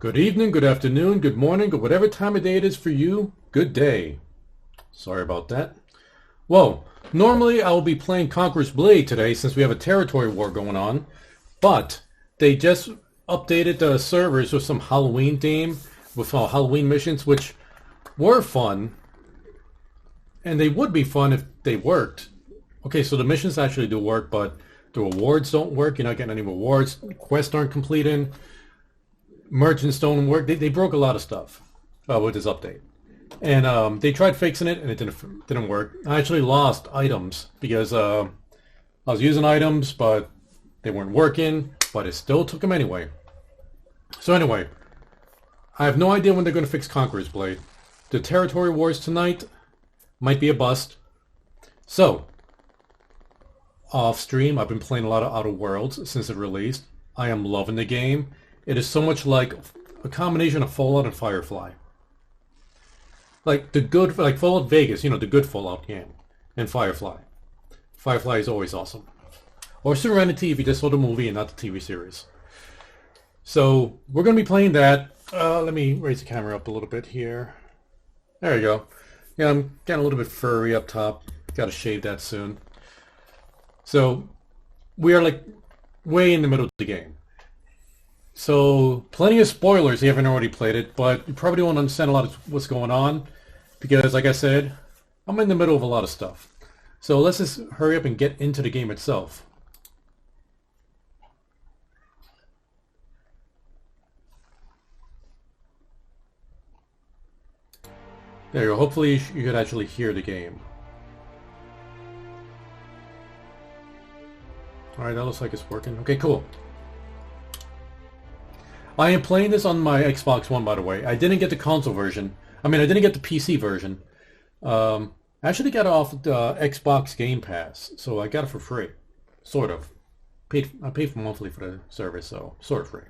Good evening, good afternoon, good morning, or whatever time of day it is for you, good day. Sorry about that. Well, normally I will be playing Conqueror's Blade today since we have a territory war going on, but they just updated the servers with some Halloween theme, with Halloween missions, which were fun, and they would be fun if they worked. Okay, so the missions actually do work, but the rewards don't work. You're not getting any rewards. Quests aren't completing. Merchants don't work. They broke a lot of stuff with this update. And they tried fixing it, and it didn't work. I actually lost items because I was using items, but they weren't working, but it still took them anyway. So anyway, I have no idea when they're going to fix Conqueror's Blade. The territory wars tonight might be a bust. So, off stream, I've been playing a lot of Outer Worlds since it released. I am loving the game. It is so much like a combination of Fallout and Firefly. Like Fallout Vegas, the good Fallout game, and Firefly. Firefly is always awesome. Or Serenity if you just saw the movie and not the TV series. So, we're going to be playing that. Let me raise the camera up a little bit here. There you go. Yeah, I'm getting a little bit furry up top. Got to shave that soon. So, we are like way in the middle of the game. So, plenty of spoilers if you haven't already played it, but you probably won't understand a lot of what's going on because, like I said, I'm in the middle of a lot of stuff. So let's just hurry up and get into the game itself. There you go. Hopefully you could actually hear the game. Alright, that looks like it's working. Okay, cool. I am playing this on my Xbox One, by the way. I didn't get the console version. I didn't get the PC version. I actually got it off the Xbox Game Pass, so I got it for free. Sort of. I paid for monthly for the service, so sort of free.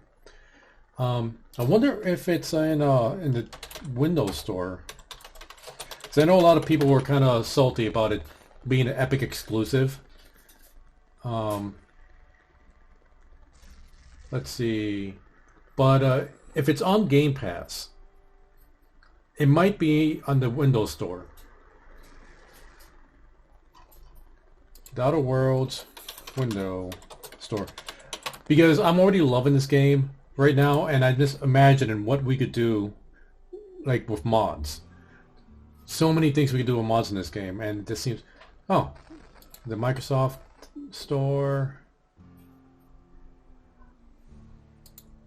I wonder if it's in the Windows Store. Because I know a lot of people were kind of salty about it being an Epic exclusive. Let's see. But if it's on Game Pass, it might be on the Windows Store. The Outer Worlds Window Store. Because I'm already loving this game right now, and I just imagine what we could do like with mods. So many things we could do with mods in this game, and this seems... Oh, the Microsoft Store...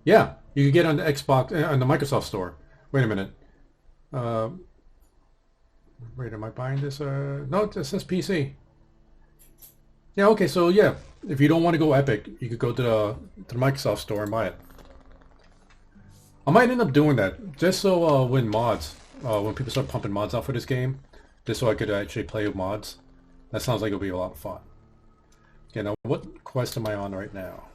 Yeah, you can get on the Xbox, on the Microsoft Store. Wait a minute. Wait, am I buying this? No, it says PC. Yeah, okay, so yeah. If you don't want to go Epic, you could go to the Microsoft Store and buy it. I might end up doing that, just so when people start pumping mods out for this game, just so I could actually play with mods. That sounds like it'll be a lot of fun. Okay, now what quest am I on right now?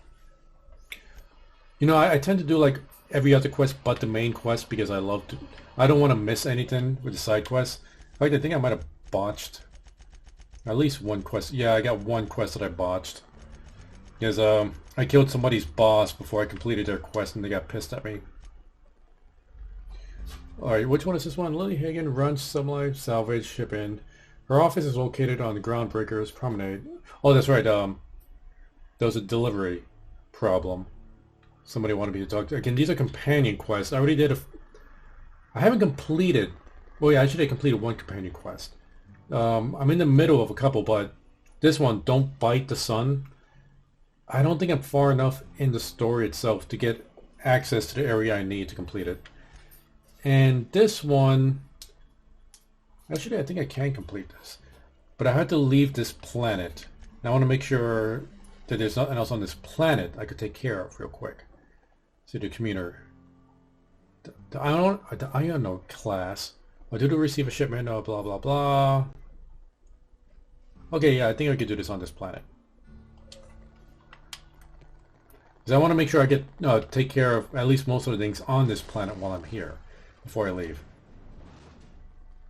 I tend to do like every other quest but the main quest because I don't want to miss anything with the side quests. In fact, I think I might have botched at least one quest. Yeah, I got one quest that I botched. Because I killed somebody's boss before I completed their quest and they got pissed at me. Alright, which one is this one? Lily Hagen runs Sublife Salvage Shipping. Her office is located on the Groundbreakers Promenade. Oh, that's right. There was a delivery problem. Somebody wanted me to talk to. Again, these are companion quests. I already did I haven't completed... Well, yeah, actually I completed one companion quest. I'm in the middle of a couple, but this one, Don't Bite the Sun. I don't think I'm far enough in the story itself to get access to the area I need to complete it. And this one... Actually, I think I can complete this. But I had to leave this planet. And I want to make sure that there's nothing else on this planet I could take care of real quick. See the commuter. The Iono class. I did receive a shipment of blah blah blah. Okay, yeah, I think I could do this on this planet. Because I want to make sure I get take care of at least most of the things on this planet while I'm here before I leave.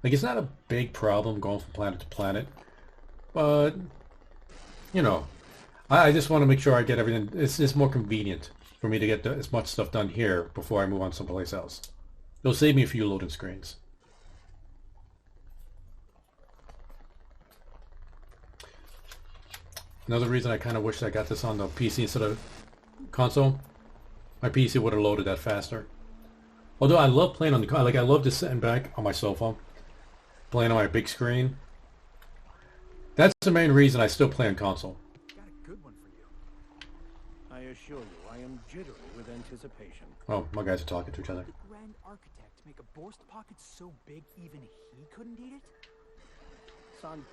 Like, it's not a big problem going from planet to planet, but I just want to make sure I get everything. It's more convenient for me to get as much stuff done here before I move on someplace else. It'll save me a few loading screens. Another reason I kind of wish I got this on the PC instead of console, my PC would have loaded that faster. Although I love playing on the, like, I love just sitting back on my sofa, playing on my big screen. That's the main reason I still play on console. Got a good one for you. I assure you, I am jittery with anticipation. Oh, my guys are talking to each other. The Grand Architect make a Borst pocket so big even he couldn't eat it? Son,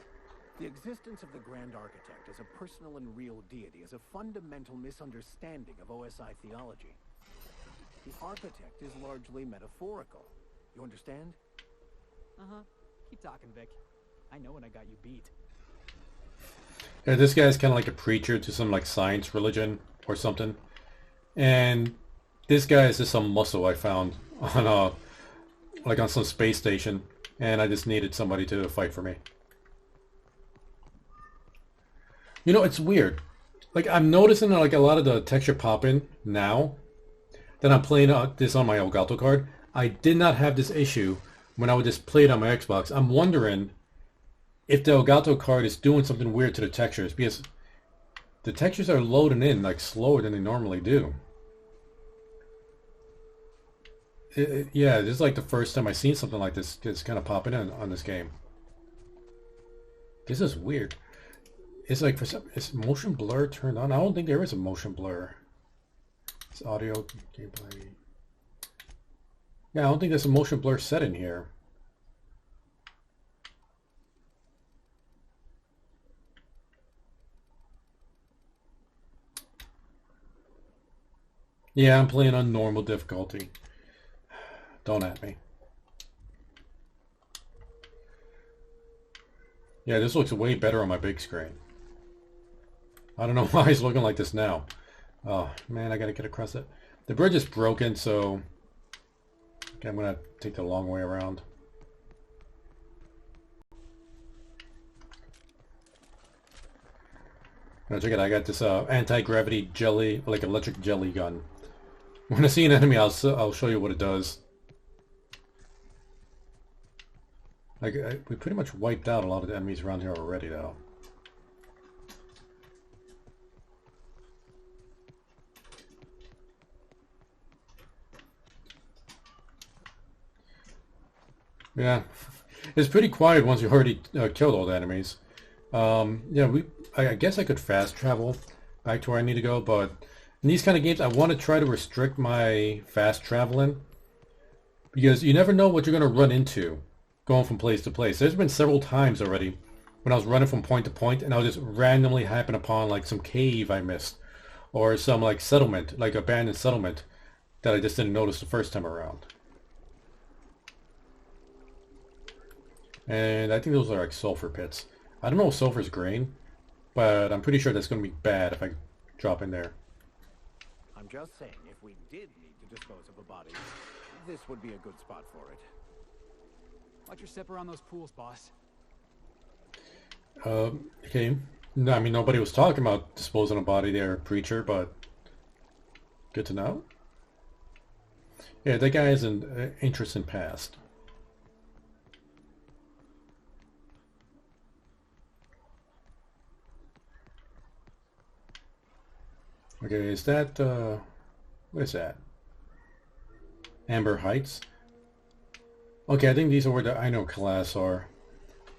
the existence of the Grand Architect as a personal and real deity is a fundamental misunderstanding of OSI theology. The architect is largely metaphorical. You understand? Uh-huh. Keep talking, Vic. I know when I got you beat. Yeah, this guy's kind of like a preacher to some like science religion or something. And this guy is just some muscle I found on like on some space station. And I just needed somebody to fight for me. You know, it's weird. Like, I'm noticing like a lot of the texture popping now that I'm playing this on my Elgato card. I did not have this issue when I would just play it on my Xbox. I'm wondering if the Elgato card is doing something weird to the textures, because the textures are loading in like slower than they normally do. Yeah, this is like the first time I've seen something like this just kind of popping in on this game. This is weird. It's like, for some, is motion blur turned on? I don't think there is a motion blur. It's audio, gameplay. Yeah, I don't think there's a motion blur set in here. Yeah, I'm playing on normal difficulty. Don't at me. Yeah, this looks way better on my big screen. I don't know why it's looking like this now. Oh, man, I gotta get across it. The bridge is broken, so... Okay, I'm gonna take the long way around. Now check it, I got this anti-gravity jelly, like electric jelly gun. When I see an enemy, I'll show you what it does. Like, we pretty much wiped out a lot of the enemies around here already, though. Yeah, it's pretty quiet once you already killed all the enemies. Yeah, I guess I could fast travel back to where I need to go, but in these kind of games, I want to try to restrict my fast traveling, because you never know what you're going to run into going from place to place. There's been several times already when I was running from point to point, and I'll just randomly happen upon like some cave I missed, or some like settlement, like abandoned settlement, that I just didn't notice the first time around. And I think those are like sulfur pits. I don't know if sulfur's green, but I'm pretty sure that's going to be bad if I drop in there. I'm just saying, if we did need to dispose of a body, this would be a good spot for it. Watch your step around those pools, boss. Okay. No, I mean, nobody was talking about disposing of a body there, preacher, but good to know. Yeah, that guy has an interesting past. Okay, is that, what is that? Amber Heights? Okay, I think these are where the Iconoclasts are.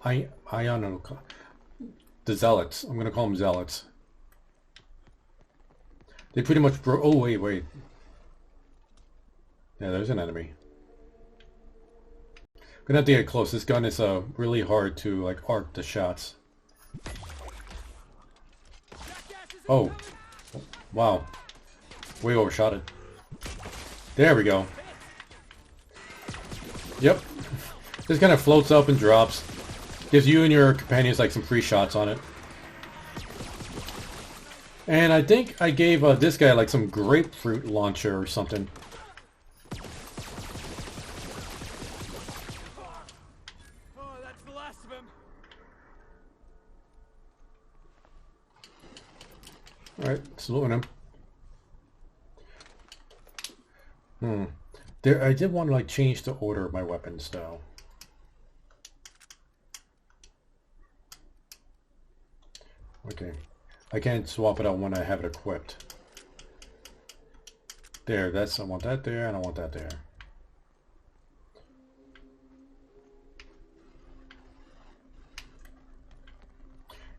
The Zealots. I'm gonna call them Zealots. They pretty much broke. Oh, wait. Yeah, there's an enemy. Gonna have to get close. This gun is really hard to like arc the shots. Oh, wow! Way overshot it. There we go. Yep. This kind of floats up and drops. Gives you and your companions like some free shots on it. And I think I gave this guy like some grapefruit launcher or something. Oh, that's the last of him. Alright, saluting him. There, I did want to like change the order of my weapons though. Okay. I can't swap it out when I have it equipped. There, I want that there, and I want that there.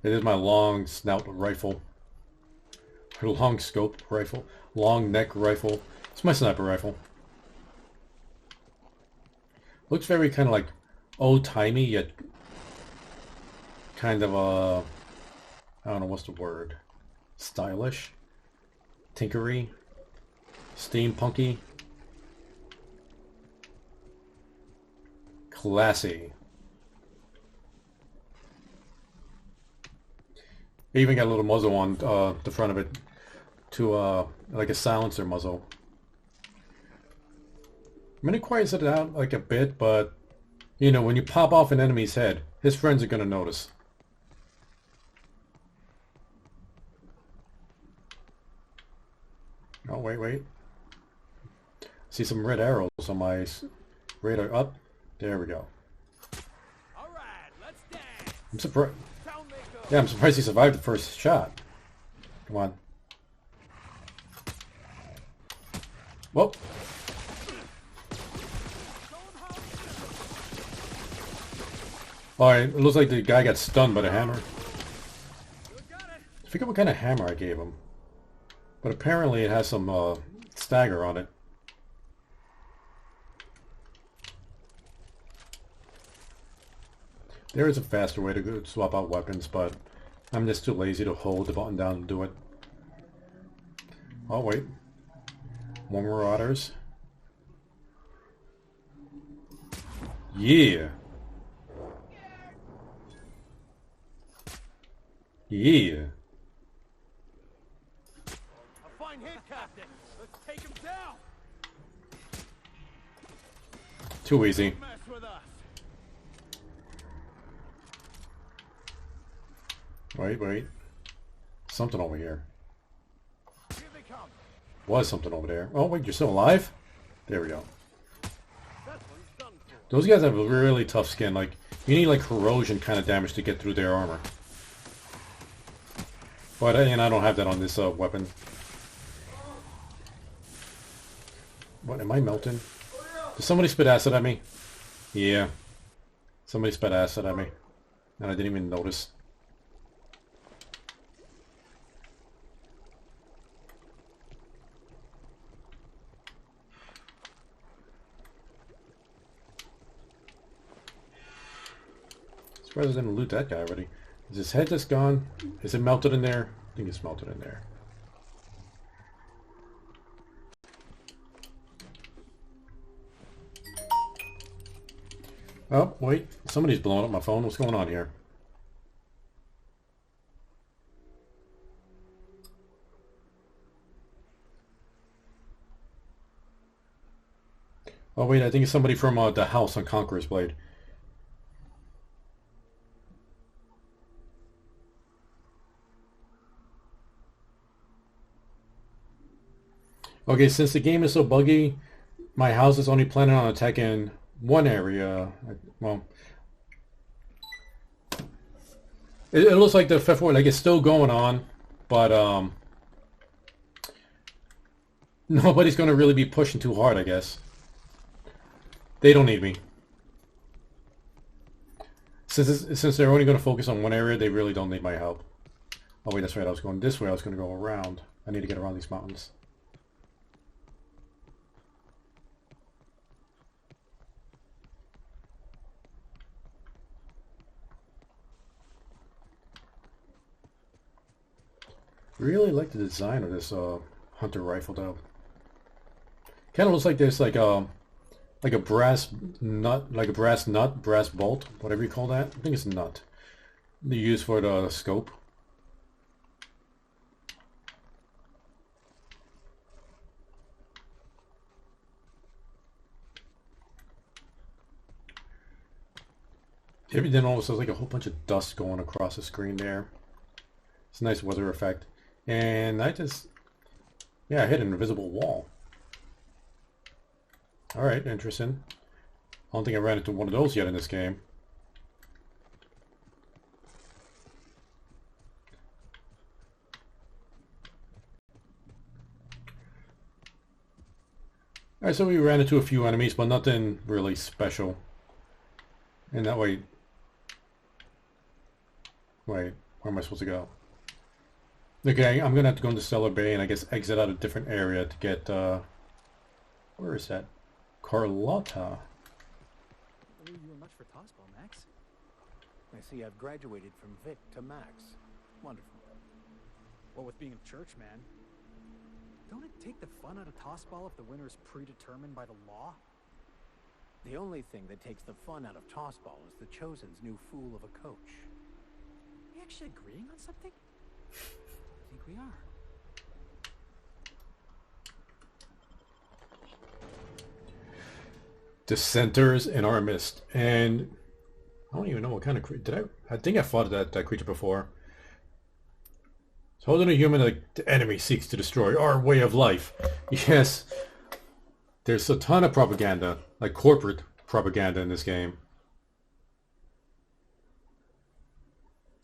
It is my long snout rifle. Long scope rifle. Long neck rifle. It's my sniper rifle. Looks very kind of like old-timey, yet kind of I don't know what's the word. Stylish. Tinkery. Steampunky. Classy. It even got a little muzzle on the front of it to like a silencer muzzle. I mean, it quiets it out like a bit, but you know, when you pop off an enemy's head, his friends are gonna notice. Oh, wait. See some red arrows on my radar. Up. There we go. All right, let's dance. I'm surprised. Yeah, I'm surprised he survived the first shot. Come on. Whoa. Alright, it looks like the guy got stunned by the hammer. I forget what kind of hammer I gave him. But apparently it has some stagger on it. There is a faster way to go swap out weapons, but I'm just too lazy to hold the button down and do it. Oh wait. More marauders. Yeah. Yeah. A fine hit, Captain. Let's take him down. Too easy. Mess with us. Wait. Something over here. Here they come. Was something over there. Oh wait, you're still alive? There we go. That one's done for. Those guys have a really tough skin. Like, you need like corrosion kind of damage to get through their armor. But and I don't have that on this weapon. What, am I melting? Did somebody spit acid at me? Yeah. Somebody spit acid at me. And I didn't even notice. Surprised I didn't loot that guy already. Is his head just gone? Is it melted in there? I think it's melted in there. Oh, wait. Somebody's blowing up my phone. What's going on here? Oh, wait. I think it's somebody from the house on Conqueror's Blade. Okay, since the game is so buggy, my house is only planning on attacking one area. Well, it looks like the fifth war, like it's still going on, but nobody's going to really be pushing too hard, I guess. They don't need me. Since they're only going to focus on one area, they really don't need my help. Oh wait, that's right. I was going this way. I was going to go around. I need to get around these mountains. Really like the design of this hunter rifle though. Kind of looks like there's like a brass nut, brass bolt, whatever you call that. I think it's a nut. They use for the scope. Then also there's like a whole bunch of dust going across the screen there. It's a nice weather effect. And I hit an invisible wall. Alright, interesting. I don't think I ran into one of those yet in this game. Alright, so we ran into a few enemies, but nothing really special. And that way... Wait, where am I supposed to go? Okay, I'm gonna have to go into Cellar Bay and I guess exit out a different area to get, where is that? Carlotta. You were much for tossball, Max. I see I've graduated from Vic to Max. Wonderful. Well, with being a church man, don't it take the fun out of tossball if the winner is predetermined by the law? The only thing that takes the fun out of tossball is the Chosen's new fool of a coach. Are we actually agreeing on something? I think we are. Dissenters in our midst. And I don't even know what kind of creature. I think I fought that creature before. So holding a human, like the enemy seeks to destroy our way of life. Yes. There's a ton of propaganda, like corporate propaganda in this game.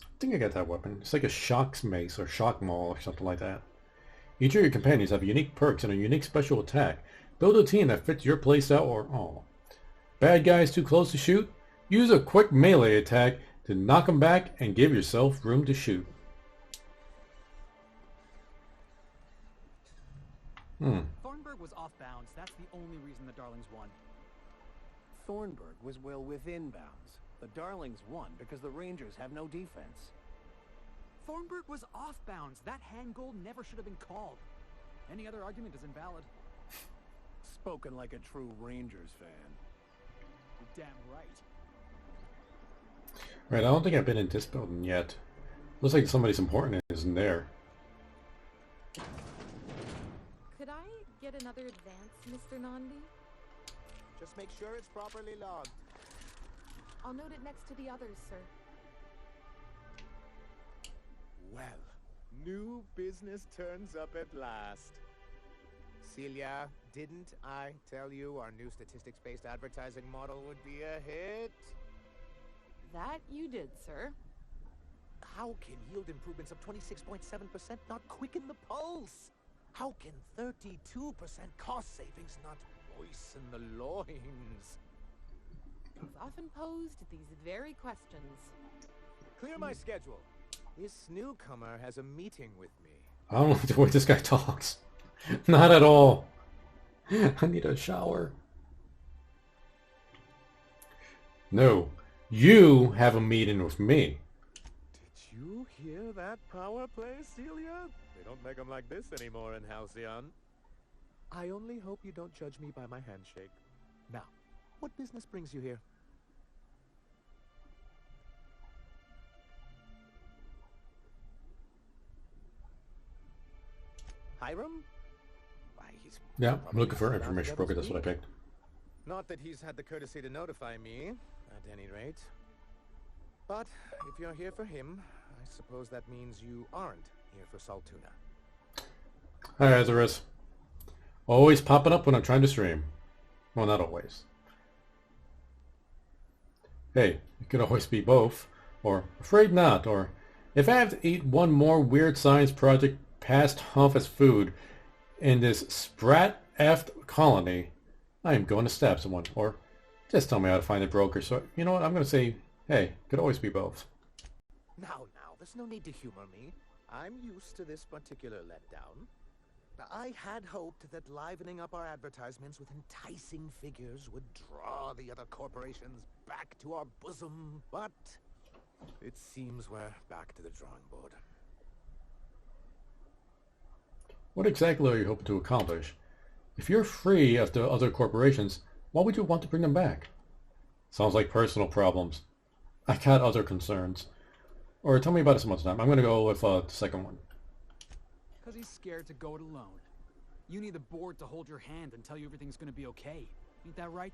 I think I got that weapon. It's like a shock mace or shock maul or something like that. Each of your companions have unique perks and a unique special attack. Build a team that fits your playstyle or all. Bad guys too close to shoot? Use a quick melee attack to knock them back and give yourself room to shoot. Thornburg was off bounds. That's the only reason the Darlings won. Thornburg was well within bounds. The Darlings won because the Rangers have no defense. Thornburg was off bounds. That hand goal never should have been called. Any other argument is invalid. Spoken like a true Rangers fan. You're damn right. Right, I don't think I've been in this building yet. Looks like somebody's important isn't there. Could I get another advance, Mr. Nandi? Just make sure it's properly logged. I'll note it next to the others, sir. Well, new business turns up at last. Celia, didn't I tell you our new statistics-based advertising model would be a hit? That you did, sir. How can yield improvements of 26.7% not quicken the pulse? How can 32% cost savings not moisten the loins? You've often posed these very questions. Clear my schedule. This newcomer has a meeting with me. I don't like the way this guy talks. Not at all. I need a shower. No, you have a meeting with me. Did you hear that power play, Celia? They don't make them like this anymore in Halcyon. I only hope you don't judge me by my handshake. Now, what business brings you here? Hiram? Why, he's Yeah, I'm probably looking for not information double broker. That's what I speed. picked. Not that he's had the courtesy to notify me, at any rate. But if you're here for him, I suppose that means you aren't here for Saltuna. Hi, Azarus. Always popping up when I'm trying to stream. Well, not always. Hey, it could always be both. Or, afraid not. Or, if I have to eat one more weird science project past Hump's food in this sprat-effed colony, I am going to stab someone. Or, just tell me how to find a broker. So, you know what? I'm going to say, hey, could always be both. Now, there's no need to humor me. I'm used to this particular letdown. I had hoped that livening up our advertisements with enticing figures would draw the other corporations back to our bosom, but it seems we're back to the drawing board. What exactly are you hoping to accomplish? If you're free of the other corporations, why would you want to bring them back? Sounds like personal problems. I got other concerns. Or tell me about it some other time. I'm going to go with the second one. Because he's scared to go it alone. You need the board to hold your hand and tell you everything's going to be okay. Ain't that right?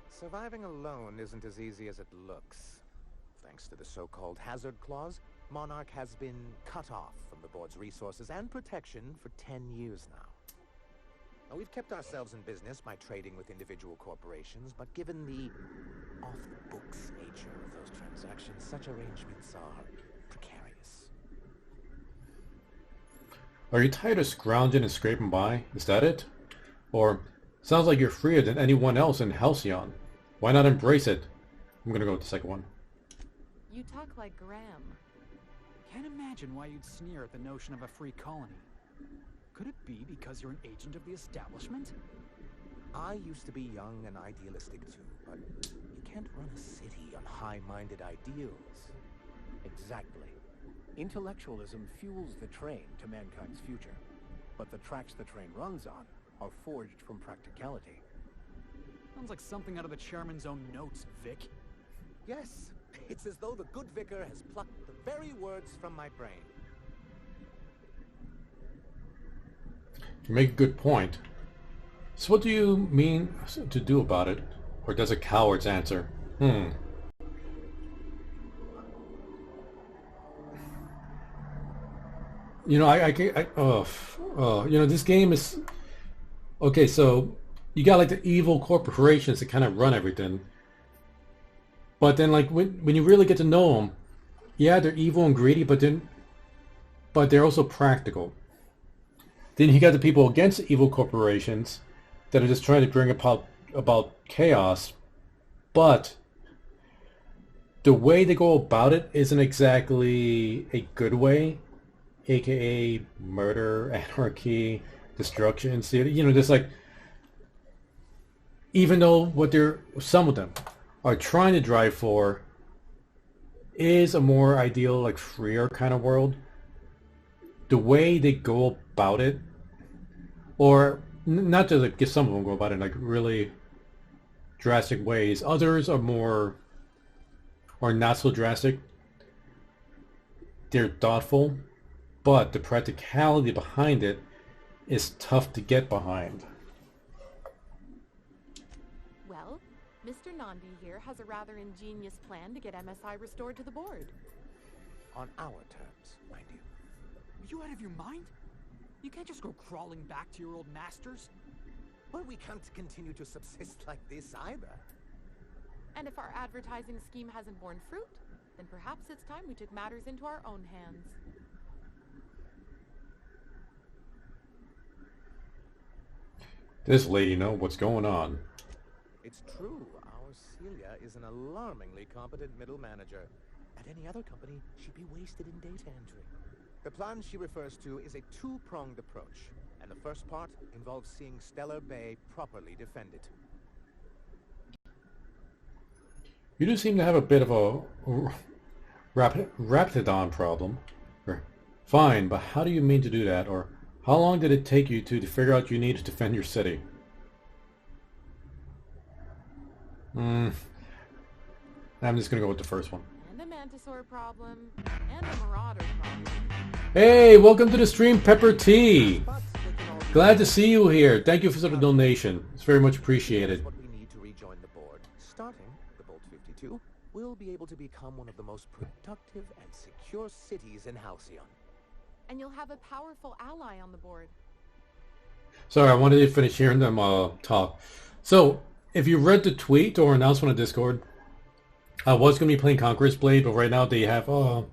Surviving alone isn't as easy as it looks. Thanks to the so-called hazard clause, Monarch has been cut off from the board's resources and protection for 10 years now. Now, we've kept ourselves in business by trading with individual corporations, but given the off-the-books nature of those transactions, such arrangements are precarious. Are you tired of scrounging and scraping by? Is that it? Or, sounds like you're freer than anyone else in Halcyon. Why not embrace it? I'm gonna go with the second one. You talk like Graham. Can't imagine why you'd sneer at the notion of a free colony. Could it be because you're an agent of the establishment? I used to be young and idealistic too, but you can't run a city on high-minded ideals. Exactly. Intellectualism fuels the train to mankind's future, but the tracks the train runs on are forged from practicality. Sounds like something out of the chairman's own notes, Vic. Yes, it's as though the good vicar has plucked the very words from my brain. You make a good point. So what do you mean to do about it? Or does a coward's answer? You know, you know, this game is... Okay, so you got like the evil corporations that kind of run everything. But then like when you really get to know them, yeah, they're evil and greedy, but they're also practical. Then you got the people against the evil corporations that are just trying to bring about chaos, but the way they go about it isn't exactly a good way, aka murder, anarchy, destruction. You know, just like, even though some of them are trying to drive for is a more ideal, like freer kind of world, the way they go about it, or not just like some of them go about it in like really drastic ways, others are more, or not so drastic. They're thoughtful, but the practicality behind it is tough to get behind. Well, Mr. Nandi here has a rather ingenious plan to get MSI restored to the board. On our terms, mind you. Are you out of your mind? You can't just go crawling back to your old masters. Well, we can't continue to subsist like this either. And if our advertising scheme hasn't borne fruit, then perhaps it's time we took matters into our own hands. This lady knows what's going on. It's true, our Celia is an alarmingly competent middle manager. At any other company, she'd be wasted in data entry. The plan she refers to is a two-pronged approach, and the first part involves seeing Stellar Bay properly defended. You do seem to have a bit of a Raptidon problem. Fine, but how do you mean to do that? Or how long did it take you to figure out you need to defend your city? I'm just gonna go with the first one. And a Mantisaur problem, and a Marauder problem. Hey, welcome to the stream, Pepper T. Glad to see you here. Thank you for the donation. It's very much appreciated. What we need to rejoin the board. Starting the Bolt 52, we'll be able to become one of the most productive and secure cities in Halcyon. And you'll have a powerful ally on the board. Sorry, I wanted to finish hearing them talk. So, if you read the tweet or announcement on Discord, I was going to be playing Conqueror's Blade, but right now they have a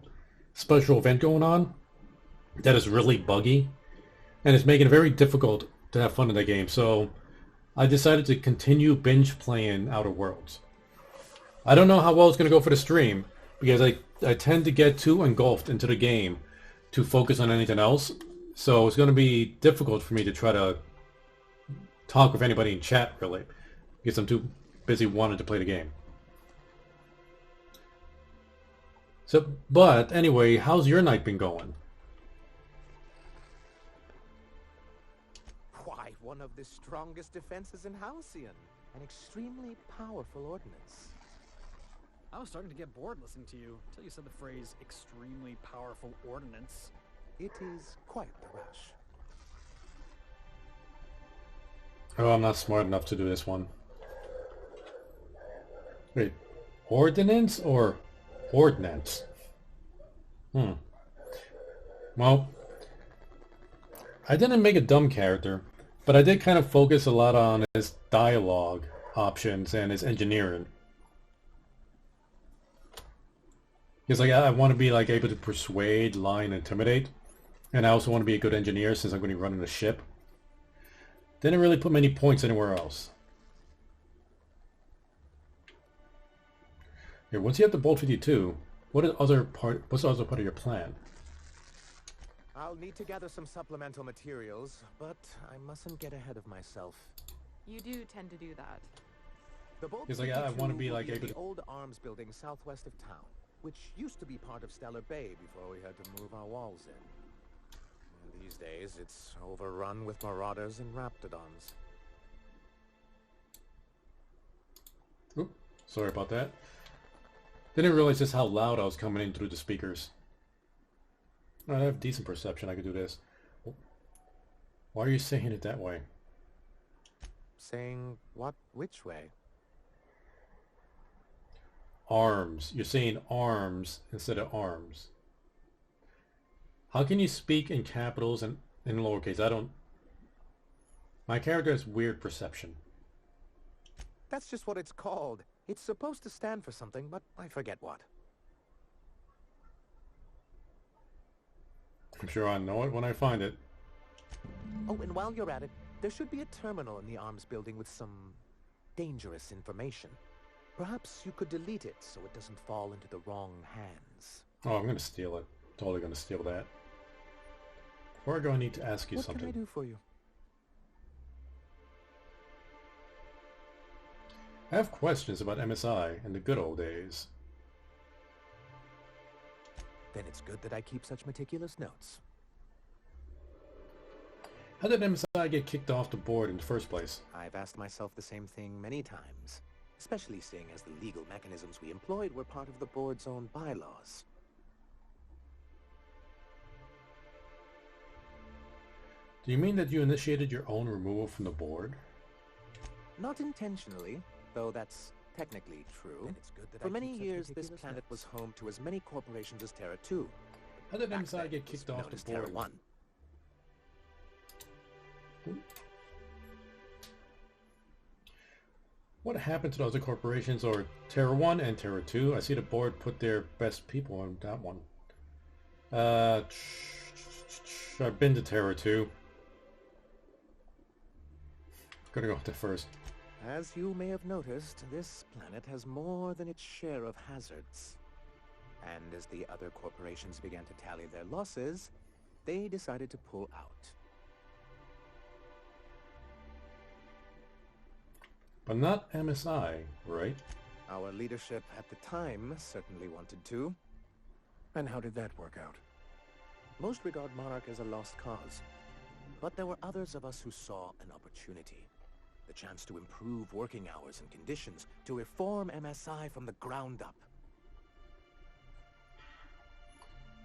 special event going on that is really buggy, and it's making it very difficult to have fun in the game. So, I decided to continue binge playing Outer Worlds. I don't know how well it's going to go for the stream, because I tend to get too engulfed into the game to focus on anything else. So it's going to be difficult for me to try to talk with anybody in chat, really, because I'm too busy wanting to play the game. So, but anyway, how's your night been going? Why, one of the strongest defenses in Halcyon. An extremely powerful ordnance. I was starting to get bored listening to you until you said the phrase extremely powerful ordnance. It is quite the rush. Oh, I'm not smart enough to do this one. Wait, ordnance or ordnance? Well, I didn't make a dumb character. But I did kind of focus a lot on his dialogue options and his engineering. Because like I want to be like able to persuade, lie, and intimidate. And I also want to be a good engineer since I'm going to be running a ship. Didn't really put many points anywhere else. Here, once you have the Bolt 52, what's the other part of your plan? I'll need to gather some supplemental materials, but I mustn't get ahead of myself. You do tend to do that. The Bolt It's like I want to be 52 will like in able the to... old arms building southwest of town, which used to be part of Stellar Bay before we had to move our walls in. And these days, it's overrun with marauders and raptidons. Oop, sorry about that. Didn't realize just how loud I was coming in through the speakers. I have decent perception. I could do this. Why are you saying it that way? Saying what? Which way? Arms. You're saying arms instead of arms. How can you speak in capitals and in lowercase? I don't... My character has weird perception. That's just what it's called. It's supposed to stand for something, but I forget what. I'm sure I know it when I find it. Oh, and while you're at it, there should be a terminal in the arms building with some dangerous information. Perhaps you could delete it so it doesn't fall into the wrong hands. Oh, I'm going to steal it. Totally going to steal that. Before I go, I need to ask you something. What can I do for you? I have questions about MSI and the good old days. Then it's good that I keep such meticulous notes. How did MSI get kicked off the board in the first place? I've asked myself the same thing many times, especially seeing as the legal mechanisms we employed were part of the board's own bylaws. Do you mean that you initiated your own removal from the board? Not intentionally, though that's technically true. For many years, this planet was home to as many corporations as Terra 2. How did Back MSI then, get it was kicked off known the as Terra board? 1. What happened to the other corporations, or Terra 1 and Terra 2? I see the board put their best people on that one. I've been to Terra 2. Gonna go with that first. As you may have noticed, this planet has more than its share of hazards. And as the other corporations began to tally their losses, they decided to pull out. But not MSI, right? Our leadership at the time certainly wanted to. And how did that work out? Most regard Monarch as a lost cause. But there were others of us who saw an opportunity. The chance to improve working hours and conditions, to reform MSI from the ground up.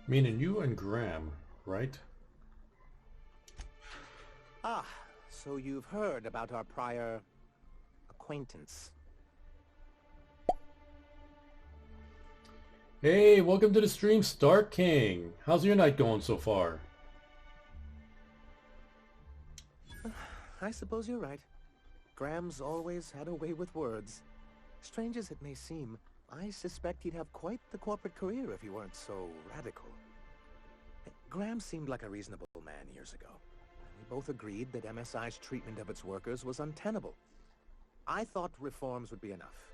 Meaning you and Graham, right? Ah, so you've heard about our prior acquaintance. Hey, welcome to the stream, Stark King. How's your night going so far? I suppose you're right. Graham's always had a way with words. Strange as it may seem, I suspect he'd have quite the corporate career if he weren't so radical. Graham seemed like a reasonable man years ago. We both agreed that MSI's treatment of its workers was untenable. I thought reforms would be enough.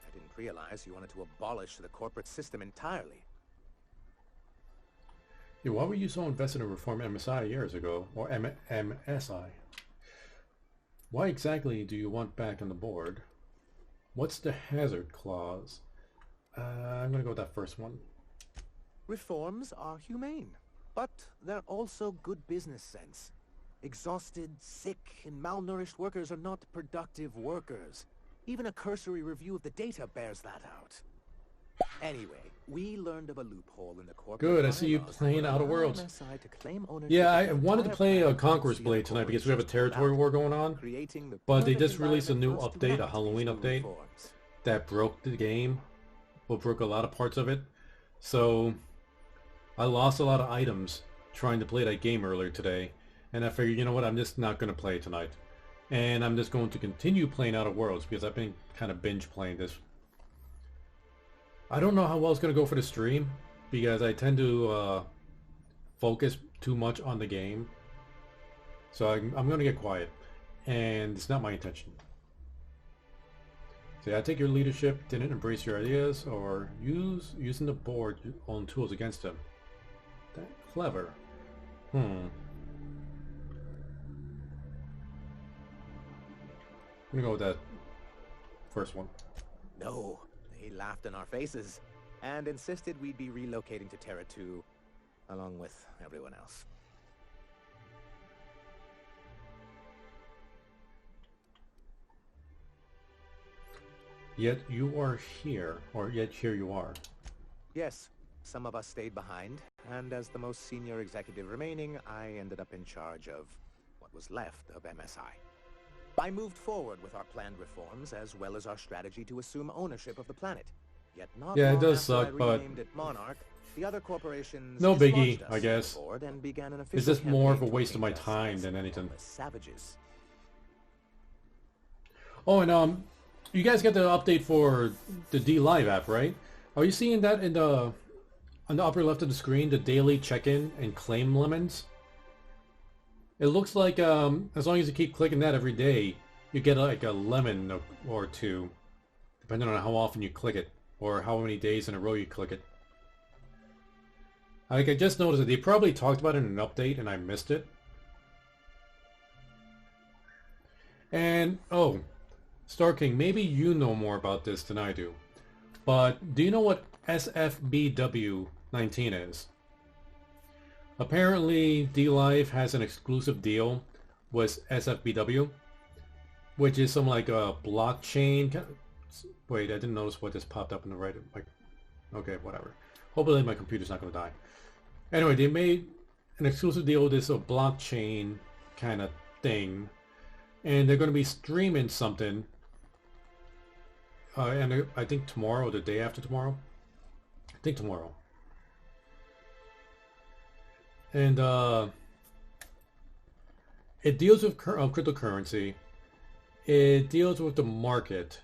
I didn't realize he wanted to abolish the corporate system entirely. Yeah, why were you so invested in reform MSI years ago? Or MSI? Why exactly do you want back on the board? What's the hazard clause? I'm gonna go with that first one. Reforms are humane, but they're also good business sense. Exhausted, sick, and malnourished workers are not productive workers. Even a cursory review of the data bears that out. Anyway, we learned of a loophole in the corporate Good, I see you bylaws playing that Outer allow Worlds. MSI to claim ownership Yeah, of I the wanted to entire play planet Conqueror's once the Blade other tonight because we have a corporations territory pulled war out, going on. creating the But they perfect just released a new environment for us to update, a enact Halloween these new update, reforms. that broke the game. Well, broke a lot of parts of it. So I lost a lot of items trying to play that game earlier today. And I figured, you know what, I'm just not going to play tonight. And I'm just going to continue playing Outer Worlds because I've been kind of binge playing this. I don't know how well it's going to go for the stream because I tend to focus too much on the game. So I'm going to get quiet. And it's not my intention. So I take your leadership, didn't embrace your ideas, or using the board own tools against them. That clever. I'm gonna go with that first one. No, they laughed in our faces and insisted we'd be relocating to Terra 2 along with everyone else. Yet you are here, or yet here you are. Yes, some of us stayed behind, and as the most senior executive remaining, I ended up in charge of what was left of MSI. I moved forward with our planned reforms, as well as our strategy to assume ownership of the planet. Yet not Yeah, it long does after suck, I but renamed it Monarch, the other corporations no biggie, dislodged us I guess. from the board and began an It's official just more of a campaign to waste of my paint us time as than anything. lawless savages. Oh, and you guys get the update for the DLive app, right? Are you seeing that in the on the upper left of the screen, the daily check-in and claim lemons? It looks like as long as you keep clicking that every day, you get like a lemon or two, depending on how often you click it or how many days in a row you click it. Like, I just noticed that they probably talked about it in an update and I missed it. And oh, Star King, maybe you know more about this than I do, but do you know what SFBW19 is? Apparently, DLive has an exclusive deal with SFBW, which is some like a blockchain. Wait, I didn't notice what just popped up in the right. Like, okay, whatever. Hopefully my computer's not going to die. Anyway, they made an exclusive deal with this blockchain kind of thing, and they're going to be streaming something. And I think tomorrow or the day after tomorrow. I think tomorrow. And it deals with cryptocurrency. It deals with the market.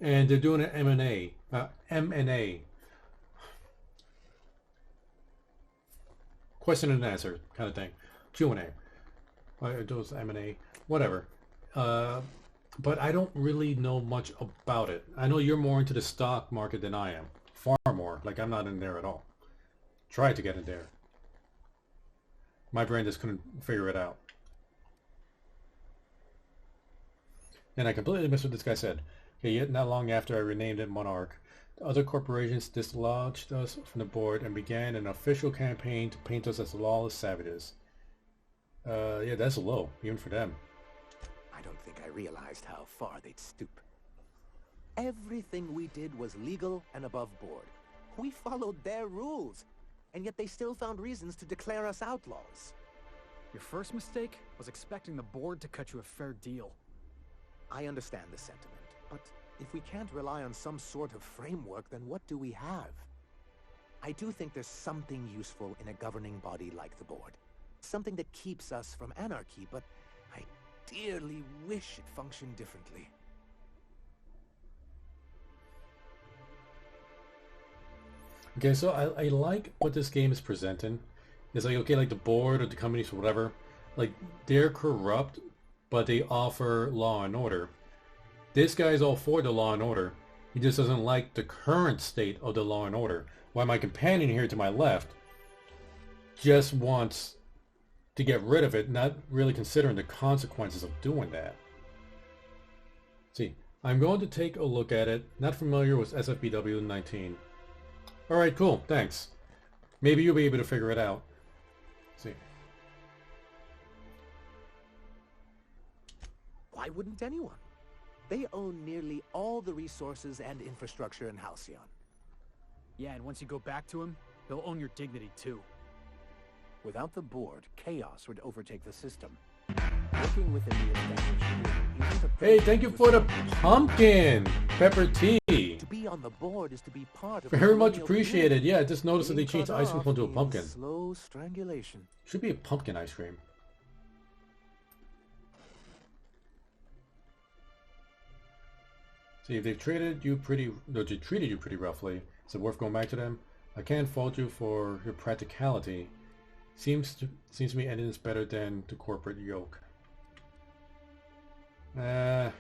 And they're doing an M&A. M&A. Question and answer kind of thing. Q&A. Those M&A. Whatever. But I don't really know much about it. I know you're more into the stock market than I am. Far more. Like, I'm not in there at all. Tried to get in there. My brain just couldn't figure it out. And I completely missed what this guy said. Okay, yet not long after I renamed it Monarch, the other corporations dislodged us from the board and began an official campaign to paint us as lawless savages. Yeah, that's low, even for them. I don't think I realized how far they'd stoop. Everything we did was legal and above board. We followed their rules, and yet they still found reasons to declare us outlaws. Your first mistake was expecting the board to cut you a fair deal. I understand the sentiment, but if we can't rely on some sort of framework, then what do we have? I do think there's something useful in a governing body like the board. Something that keeps us from anarchy, but I dearly wish it functioned differently. Okay, so I like what this game is presenting. It's like, okay, like the board or the companies or whatever, like, they're corrupt, but they offer law and order. This guy's all for the law and order. He just doesn't like the current state of the law and order. While my companion here to my left just wants to get rid of it, not really considering the consequences of doing that. See, I'm going to take a look at it. Not familiar with SFBW19. Alright, cool, thanks. Maybe you'll be able to figure it out. See. Why wouldn't anyone? They own nearly all the resources and infrastructure in Halcyon. Yeah, and once you go back to him, he'll own your dignity too. Without the board, chaos would overtake the system. Working within the established order isn't a Hey, thank you for the pumpkin! Pepper tea! To be on the board is to be part of Very much colonial appreciated. community. Yeah, I just noticed that they Being changed the cut ice cream off cone to a means pumpkin. Slow strangulation. Should be a pumpkin ice cream. See, if they've treated you pretty roughly, is it worth going back to them? I can't fault you for your practicality. Seems to me ending is better than the corporate yoke. Okay,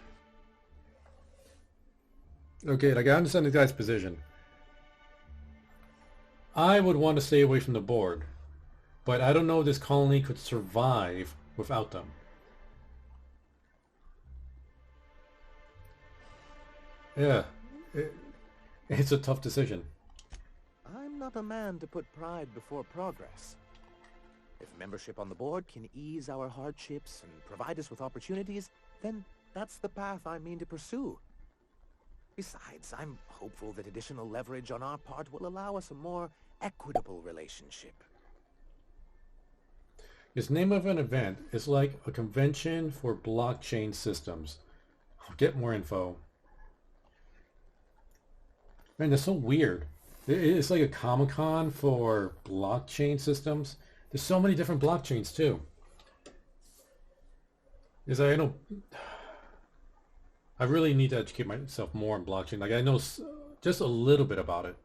like I understand the guy's position. I would want to stay away from the board, but I don't know if this colony could survive without them. Yeah, it's a tough decision. I'm not a man to put pride before progress. If membership on the board can ease our hardships and provide us with opportunities, then that's the path I mean to pursue. Besides, I'm hopeful that additional leverage on our part will allow us a more equitable relationship. This name of an event is like a convention for blockchain systems. I'll get more info. Man, that's so weird. It's like a Comic-Con for blockchain systems. There's so many different blockchains too. I really need to educate myself more on blockchain. Like I know just a little bit about it.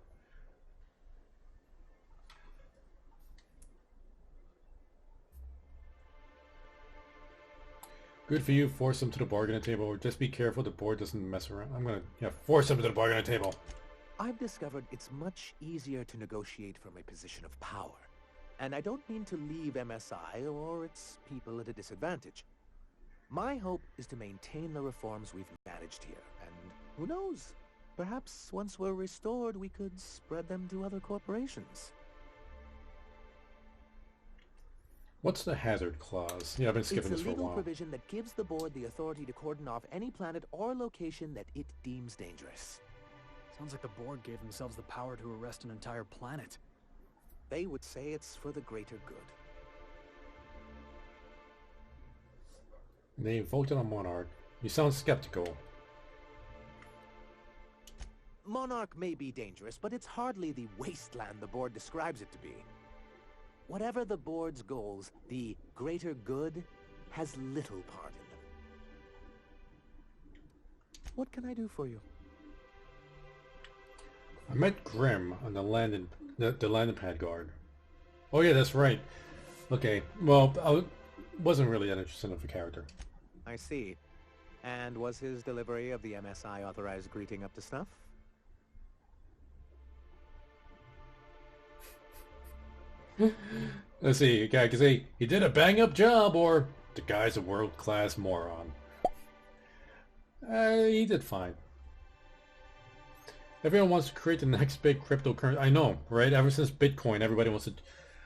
Good for you. Force them to the bargaining table. Or just be careful the board doesn't mess around. I'm gonna force them to the bargaining table. I've discovered it's much easier to negotiate from a position of power. And I don't mean to leave MSI or its people at a disadvantage. My hope is to maintain the reforms we've managed here, and who knows? Perhaps once we're restored, we could spread them to other corporations. What's the hazard clause? Yeah, I've been skipping this for a It's a legal while. provision that gives the board the authority to cordon off any planet or location that it deems dangerous. Sounds like the board gave themselves the power to arrest an entire planet. They would say it's for the greater good. They voted on Monarch. You sound skeptical. Monarch may be dangerous, but it's hardly the wasteland the board describes it to be. Whatever the board's goals, the greater good has little part in them. What can I do for you? I met Grim on the landing pad guard. Oh yeah, that's right. Okay, well, I wasn't really that interested of a character. I see. And was his delivery of the MSI authorized greeting up to snuff? Let's see, a guy can say he did a bang-up job, or the guy's a world-class moron. He did fine. Everyone wants to create the next big cryptocurrency. I know, right? Ever since Bitcoin, everybody wants to...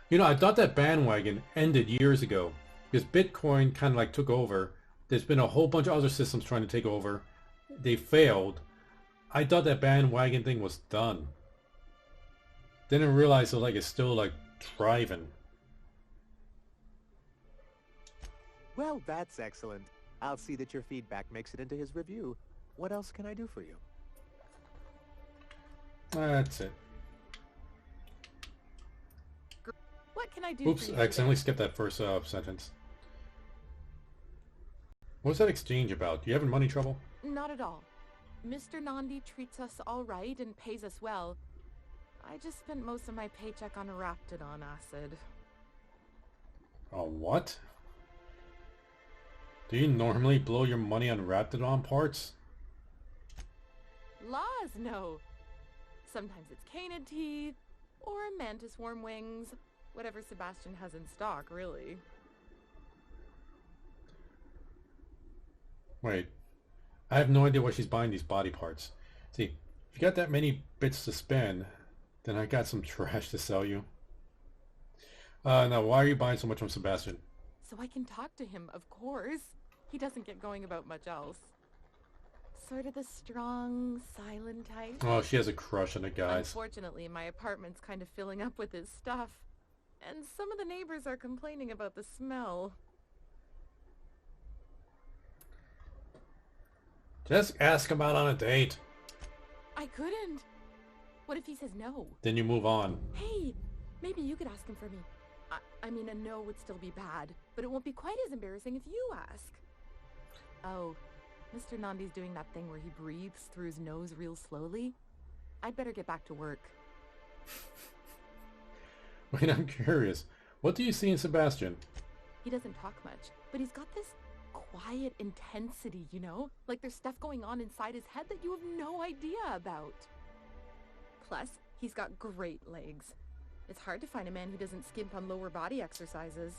You know, I thought that bandwagon ended years ago, because Bitcoin kind of like took over. There's been a whole bunch of other systems trying to take over. They failed. I thought that bandwagon thing was done. Didn't realize that it's still like thriving. Well, that's excellent. I'll see that your feedback makes it into his review. What else can I do for you? That's it. What can I do Oops, for you I accidentally today? skipped that first sentence. What's that exchange about? Do you having money trouble? Not at all. Mr. Nandi treats us all right and pays us well. I just spent most of my paycheck on Raptidon acid. Oh, what? Do you normally blow your money on Raptidon parts? Laws, no. Sometimes it's canid teeth, or mantis worm wings. Whatever Sebastian has in stock, really. Wait. I have no idea why she's buying these body parts. See, if you got that many bits to spend, then I got some trash to sell you. Now, why are you buying so much from Sebastian? So I can talk to him, of course. He doesn't get going about much else. Sort of the strong, silent type. Oh, she has a crush on the guys. Unfortunately, my apartment's kind of filling up with his stuff. And some of the neighbors are complaining about the smell. Just ask him out on a date. I couldn't. What if he says no? Then you move on. Hey, maybe you could ask him for me. I mean, a no would still be bad, but it won't be quite as embarrassing if you ask. Oh, Mr. Nandi's doing that thing where he breathes through his nose real slowly. I'd better get back to work. Wait, I'm curious. What do you see in Sebastian? He doesn't talk much, but he's got this quiet intensity, you know? Like there's stuff going on inside his head that you have no idea about. Plus, he's got great legs. It's hard to find a man who doesn't skimp on lower body exercises.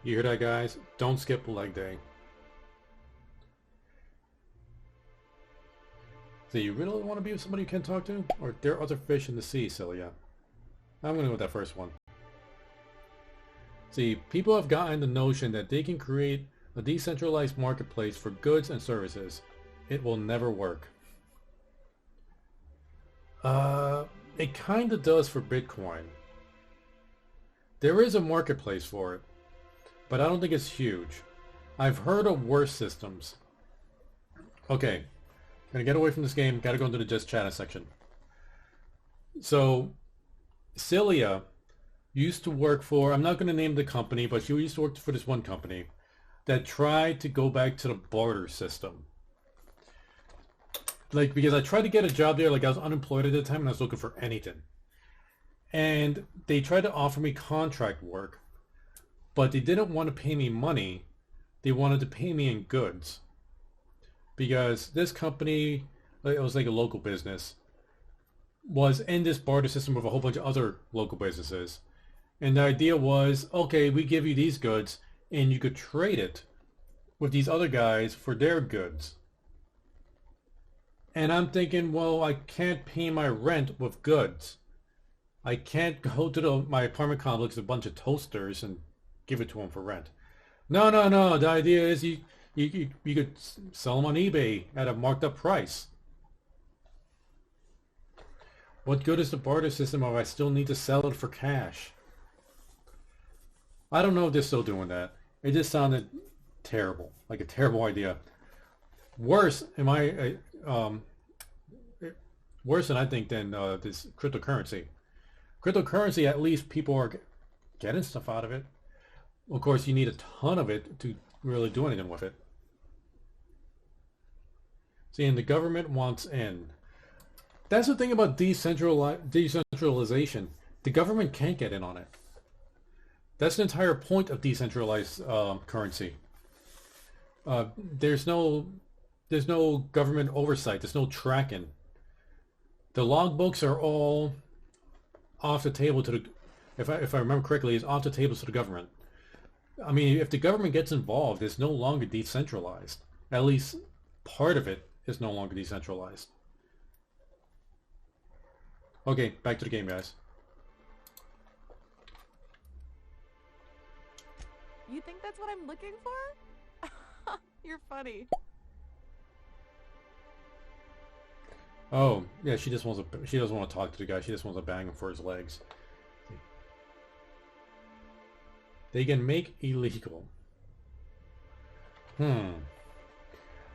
You hear that, guys? Don't skip leg day. So you really want to be with somebody you can talk to? Or there are other fish in the sea, Celia? I'm going to go with that first one. See, people have gotten the notion that they can create a decentralized marketplace for goods and services. It will never work. It kind of does for Bitcoin. There is a marketplace for it, but I don't think it's huge. I've heard of worse systems. Okay, gonna get away from this game, gotta go into the just chatting section. So, Celia used to work for, I'm not going to name the company, but she used to work for this one company that tried to go back to the barter system. Like, because I tried to get a job there, like I was unemployed at the time and I was looking for anything. And they tried to offer me contract work, but they didn't want to pay me money. They wanted to pay me in goods. Because this company, it was like a local business, was in this barter system with a whole bunch of other local businesses. And the idea was, okay, we give you these goods and you could trade it with these other guys for their goods. And I'm thinking, well, I can't pay my rent with goods. I can't go to my apartment complex with a bunch of toasters and give it to them for rent. No. The idea is you could sell them on eBay at a marked up price. What good is the barter system if I still need to sell it for cash? I don't know if they're still doing that. It just sounded terrible, like a terrible idea. Worse, worse than I think than this cryptocurrency. Cryptocurrency, at least people are getting stuff out of it. Of course, you need a ton of it to really do anything with it. See, and the government wants in. That's the thing about decentralization. The government can't get in on it. That's the entire point of decentralized currency. There's no government oversight. There's no tracking. The logbooks are all off the table to the. If I remember correctly, is off the table to the government. I mean, if the government gets involved, it's no longer decentralized. At least part of it is no longer decentralized. Okay, back to the game, guys. You think that's what I'm looking for? You're funny. Oh, yeah, she doesn't want to talk to the guy. She just wants to bang him for his legs. They can make illegal.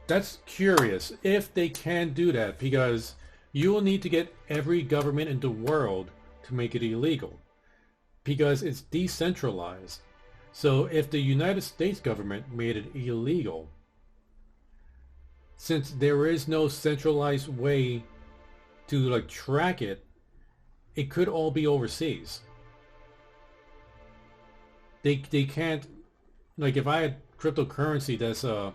That's curious if they can do that, because you will need to get every government in the world to make it illegal, because it's decentralized. So if the United States government made it illegal, since there is no centralized way to like track it, it could all be overseas. They can't, like, if I had cryptocurrency that's okay,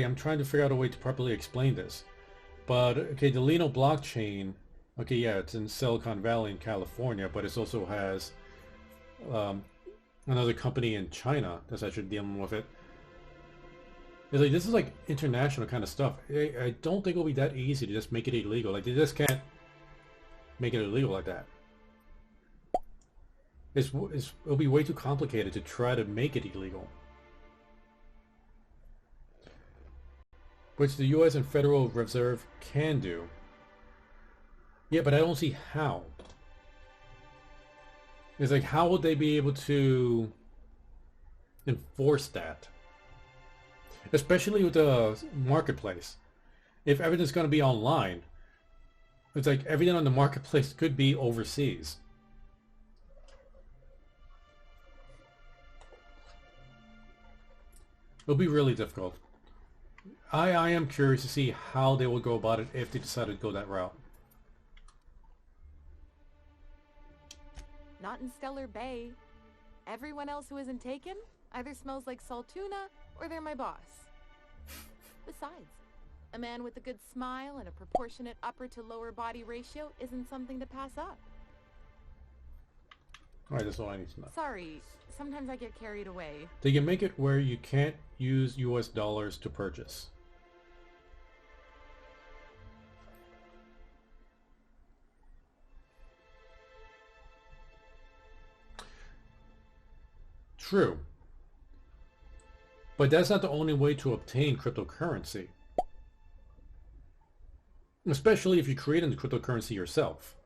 I'm trying to figure out a way to properly explain this. But okay, the Lino blockchain, okay, yeah, it's in Silicon Valley in California, but it also has another company in China that's actually dealing with it. It's like, this is like international kind of stuff. I don't think it'll be that easy to just make it illegal. Like, they just can't make it illegal like that. It'll be way too complicated to try to make it illegal. Which the U.S. and Federal Reserve can do. Yeah, but I don't see how. It's like, how would they be able to enforce that? Especially with the marketplace. If everything's going to be online, it's like everything on the marketplace could be overseas. It'll be really difficult. I am curious to see how they will go about it if they decide to go that route. Not in Stellar Bay. Everyone else who isn't taken either smells like salt tuna or they're my boss. Besides, a man with a good smile and a proportionate upper to lower body ratio isn't something to pass up. Alright, that's all I need to know. Sorry, sometimes I get carried away. They can make it where you can't use US dollars to purchase. True. But that's not the only way to obtain cryptocurrency. Especially if you create the cryptocurrency yourself.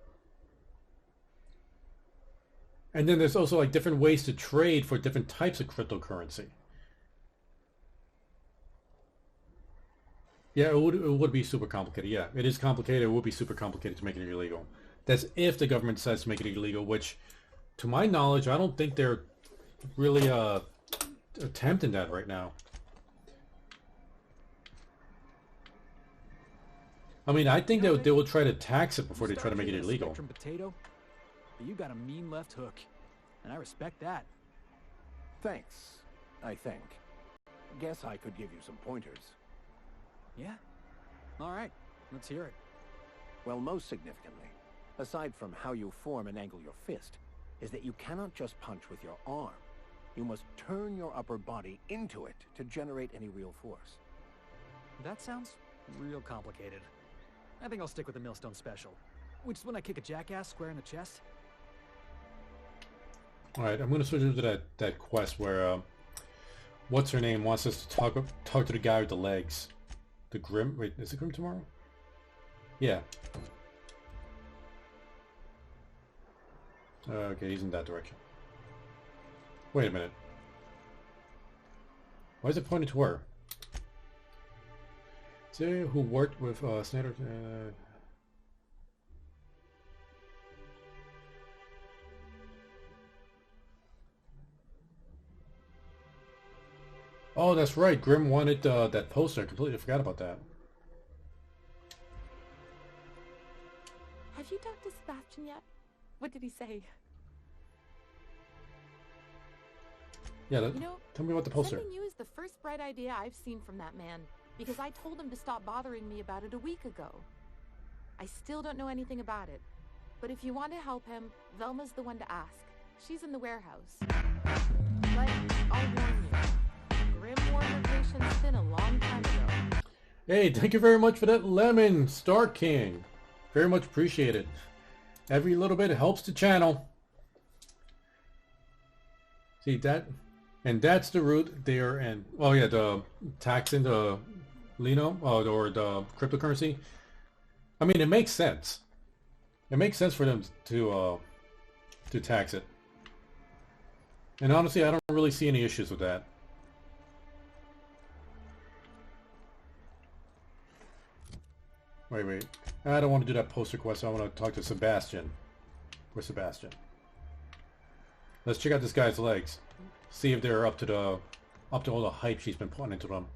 And then there's also like different ways to trade for different types of cryptocurrency. Yeah, it would be super complicated. Yeah, it is complicated. It would be super complicated to make it illegal. That's if the government decides to make it illegal, which, to my knowledge, I don't think they're really attempting that right now. I mean, I think they will try to tax it before they try to make it illegal. Potato, but you got a mean left hook, and I respect that. Thanks, I think. Guess I could give you some pointers. Yeah? All right, let's hear it. Well, most significantly, aside from how you form and angle your fist, is that you cannot just punch with your arm. You must turn your upper body into it to generate any real force. That sounds real complicated. I think I'll stick with the Millstone Special, which is when I kick a jackass square in the chest. Alright, I'm going to switch into that quest where, what's her name wants us to talk to the guy with the legs. The Grim? Wait, is it Grim tomorrow? Yeah. Okay, he's in that direction. Wait a minute. Why is it pointed to her? Say who worked with Snyder. Oh, that's right. Grim wanted that poster. I completely forgot about that. Have you talked to Sebastian yet? What did he say? Yeah, You know, tell me about the poster. sending you is the first bright idea I've seen from that man, because I told him to stop bothering me about it a week ago. I still don't know anything about it, but if you want to help him, Velma's the one to ask. She's in the warehouse. But I'll warn you, Grim wore her patience thin a long time ago. Hey, thank you very much for that lemon, Star King. Very much appreciated. Every little bit helps the channel. See that? And that's the route there, and oh yeah, the taxing the Lino or the cryptocurrency. I mean, it makes sense. It makes sense for them to tax it. And honestly, I don't really see any issues with that. Wait. I don't want to do that poster quest. I want to talk to Sebastian. Where's Sebastian? Let's check out this guy's legs. See if they're up to all the hype she's been putting into them.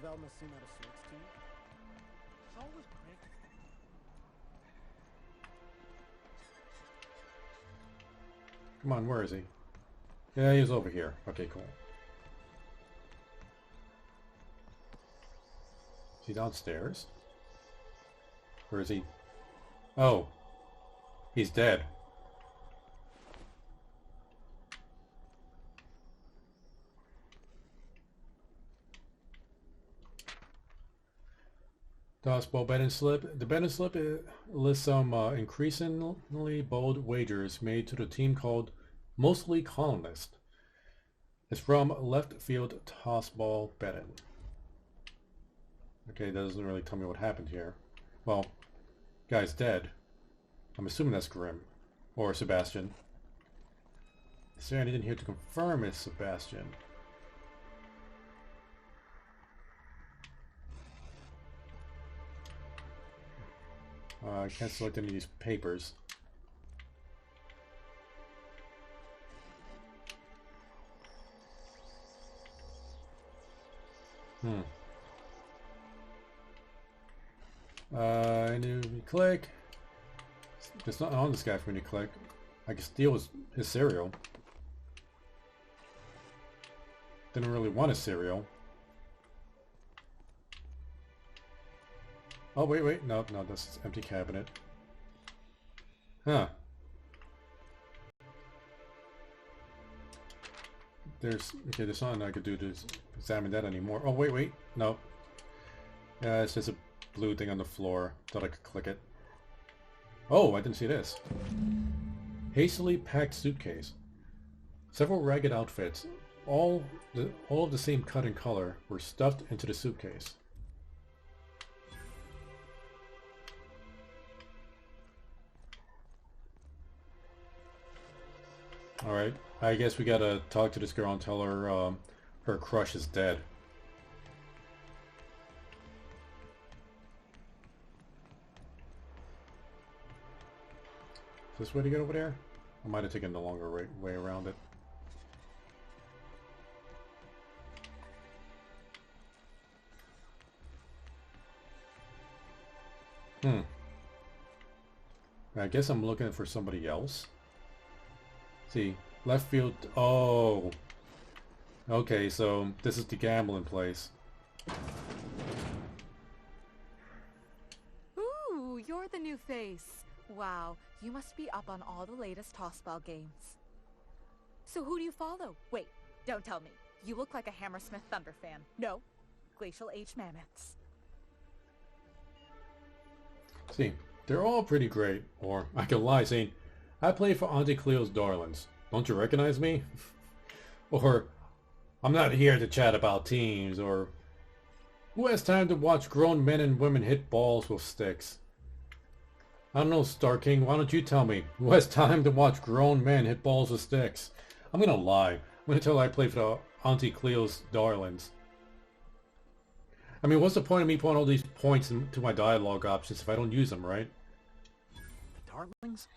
Velma seem out of sorts to you? Always quick. Come on, where is he? Yeah, he's over here. Okay, cool. Is he downstairs? Where is he? Oh. He's dead. Dustball bet and slip. The bet and slip lists some increasingly bold wagers made to the team called Mostly Columnist. It's from left field tossball betting. Okay, that doesn't really tell me what happened here. Well, guy's dead. I'm assuming that's Grim. Or Sebastian. Is there anything here to confirm it's Sebastian? I can't select any of these papers. I knew we click. There's nothing on this guy for me to click. I can steal his cereal. Didn't really want his cereal. Oh, wait. No, that's empty cabinet. Huh. There's nothing I could do to examine that anymore. Oh, wait. No. Yeah, it's just a blue thing on the floor. Thought I could click it. Oh, I didn't see this. Hastily packed suitcase. Several ragged outfits, all of the same cut and color, were stuffed into the suitcase. Alright, I guess we gotta talk to this girl and tell her her crush is dead. Is this way to get over there? I might have taken the longer way around it. I guess I'm looking for somebody else. See, left field. Oh. Okay, so this is the gambling place. Ooh, you're the new face. Wow, you must be up on all the latest tossball games. So who do you follow? Wait, don't tell me. You look like a Hammersmith Thunder fan. No, Glacial H Mammoths. See, they're all pretty great. Or I could lie saying, I play for Auntie Cleo's Darlings. Don't you recognize me? Or, I'm not here to chat about teams. Or, who has time to watch grown men and women hit balls with sticks? I don't know, Star King, why don't you tell me? Who has time to watch grown men hit balls with sticks? I'm gonna lie. I'm gonna tell I play for the Auntie Cleo's Darlings. I mean, what's the point of me putting all these points into my dialogue options if I don't use them, right? Darlings?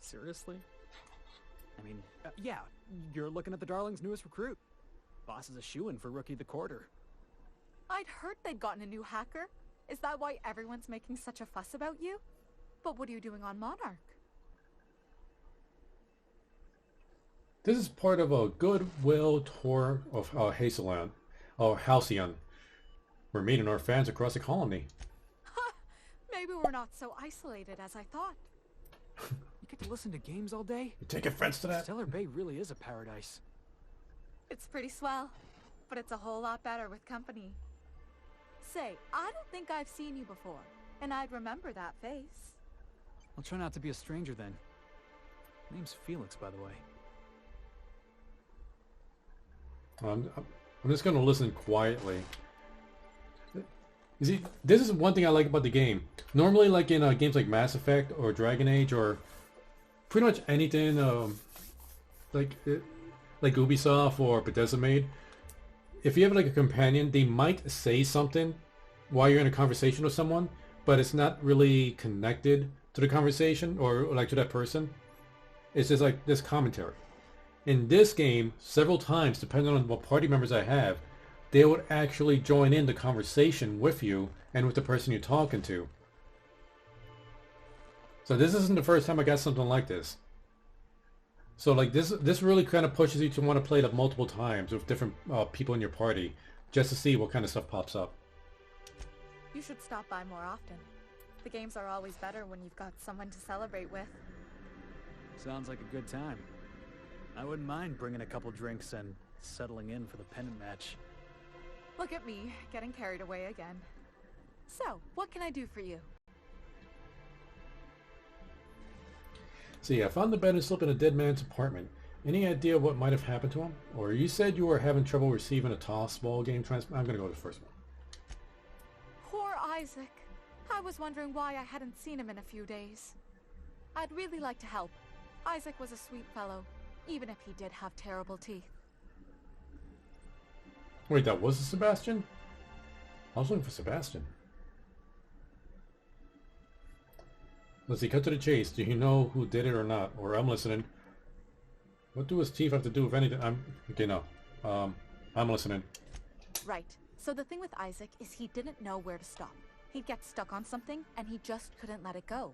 Seriously? I mean, yeah, you're looking at the Darlings' newest recruit. Boss is a shoo-in for Rookie of the Quarter. I'd heard they'd gotten a new hacker. Is that why everyone's making such a fuss about you? But what are you doing on Monarch? This is part of a goodwill tour of Halcyon. We're meeting our fans across the colony. Maybe we're not so isolated as I thought. You get to listen to games all day? You take offense to that? Stellar Bay really is a paradise. It's pretty swell, but it's a whole lot better with company. Say, I don't think I've seen you before, and I'd remember that face. I'll try not to be a stranger then. Name's Felix, by the way. I'm just going to listen quietly. You see, this is one thing I like about the game. Normally, like in games like Mass Effect or Dragon Age or pretty much anything like Ubisoft or Bethesda made, if you have like a companion, they might say something while you're in a conversation with someone, but it's not really connected to the conversation or like to that person. It's just like this commentary. In this game, several times, depending on what party members I have, they would actually join in the conversation with you and with the person you're talking to. So this isn't the first time I got something like this. So like this really kind of pushes you to want to play it multiple times with different people in your party, just to see what kind of stuff pops up. You should stop by more often. The games are always better when you've got someone to celebrate with. Sounds like a good time. I wouldn't mind bringing a couple drinks and settling in for the pennant match. Look at me, getting carried away again. So, what can I do for you? See, I found the bed and slept in a dead man's apartment. Any idea what might have happened to him? Or you said you were having trouble receiving a toss-ball game transfer? I'm going to go with the first one. Poor Isaac. I was wondering why I hadn't seen him in a few days. I'd really like to help. Isaac was a sweet fellow, even if he did have terrible teeth. Wait, that was a Sebastian? I was looking for Sebastian. Let's see, cut to the chase. Do you know who did it or not? Or I'm listening. What do his teeth have to do with anything? Okay, no. I'm listening. Right. So the thing with Isaac is he didn't know where to stop. He'd get stuck on something, and he just couldn't let it go.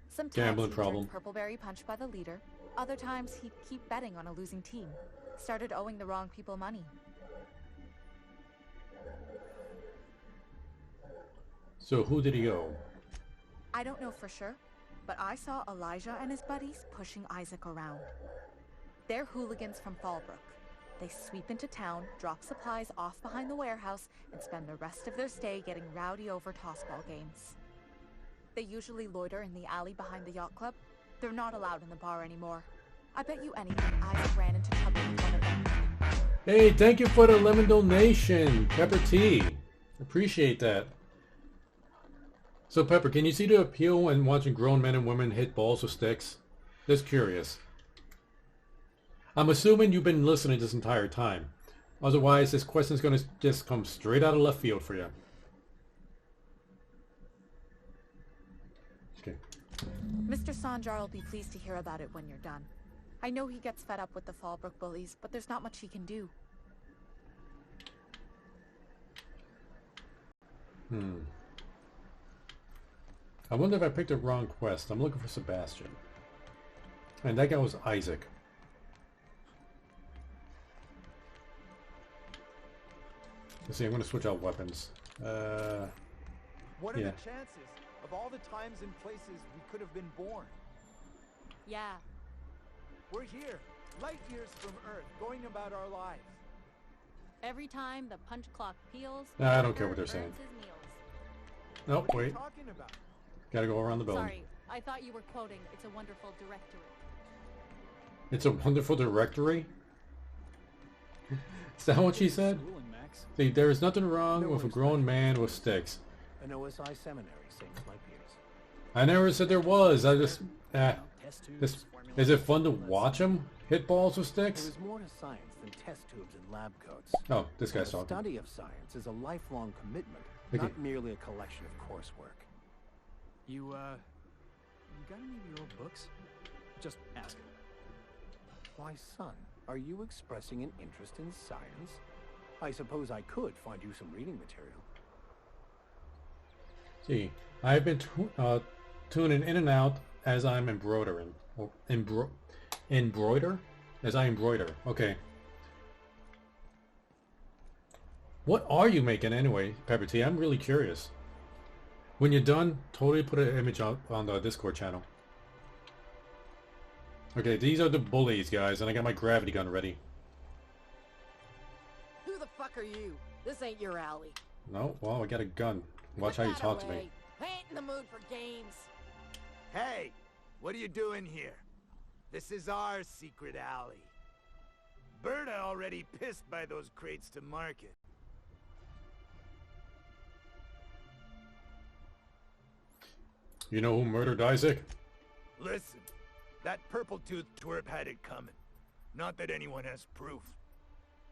Sometimes Gambling he'd problem. drink purpleberry punch by the liter. Other times he'd keep betting on a losing team. Started owing the wrong people money. So who did he owe? I don't know for sure, but I saw Elijah and his buddies pushing Isaac around. They're hooligans from Fallbrook. They sweep into town, drop supplies off behind the warehouse, and spend the rest of their stay getting rowdy over tossball games. They usually loiter in the alley behind the yacht club. They're not allowed in the bar anymore. I bet you anything Isaac ran into trouble with one of them. Hey, thank you for the lemon donation, Pepper T. Appreciate that. So Pepper, can you see the appeal in watching grown men and women hit balls with sticks? Just curious. I'm assuming you've been listening this entire time. Otherwise, this question is going to just come straight out of left field for you. Okay. Mr. Sanjar will be pleased to hear about it when you're done. I know he gets fed up with the Fallbrook bullies, but there's not much he can do. I wonder if I picked the wrong quest. I'm looking for Sebastian. And that guy was Isaac. Let's see, I'm going to switch out weapons. What are yeah. the chances of all the times and places we could have been born? Yeah. We're here, light years from Earth, going about our lives. Every time the punch clock peals, Nah, I don't care what they're earns saying. his meals. Nope, What are you wait. talking about? Gotta go around the building. Sorry, I thought you were quoting It's a Wonderful Directory. It's a wonderful directory? Is that what she said? Schooling, Max. See, there is nothing wrong No with a worries, grown Max. man with sticks. An OSI seminary saves my peers. I never said there was. I just... Test tubes, This, formula is it fun to formulas. watch him hit balls with There sticks? is more to science than test tubes and lab coats. Oh, this guy's The talking. study of science is a lifelong commitment, Okay. not merely a collection of coursework. You got any of your old books? Just asking. Why, son, are you expressing an interest in science? I suppose I could find you some reading material. See, I've been tuning in and out as I'm embroidering. Or embroider? As I embroider. Okay. What are you making anyway, Pepper T? I'm really curious. When you're done, totally put an image out on the Discord channel. Okay, these are the bullies, guys, and I got my gravity gun ready. Who the fuck are you? This ain't your alley. No, well, I got a gun. Watch Put how you that talk to away. me. I ain't in the mood for games. Hey, what are you doing here? This is our secret alley. Berta already pissed by those crates to market. You know who murdered Isaac? Listen, that purple-toothed twerp had it coming. Not that anyone has proof.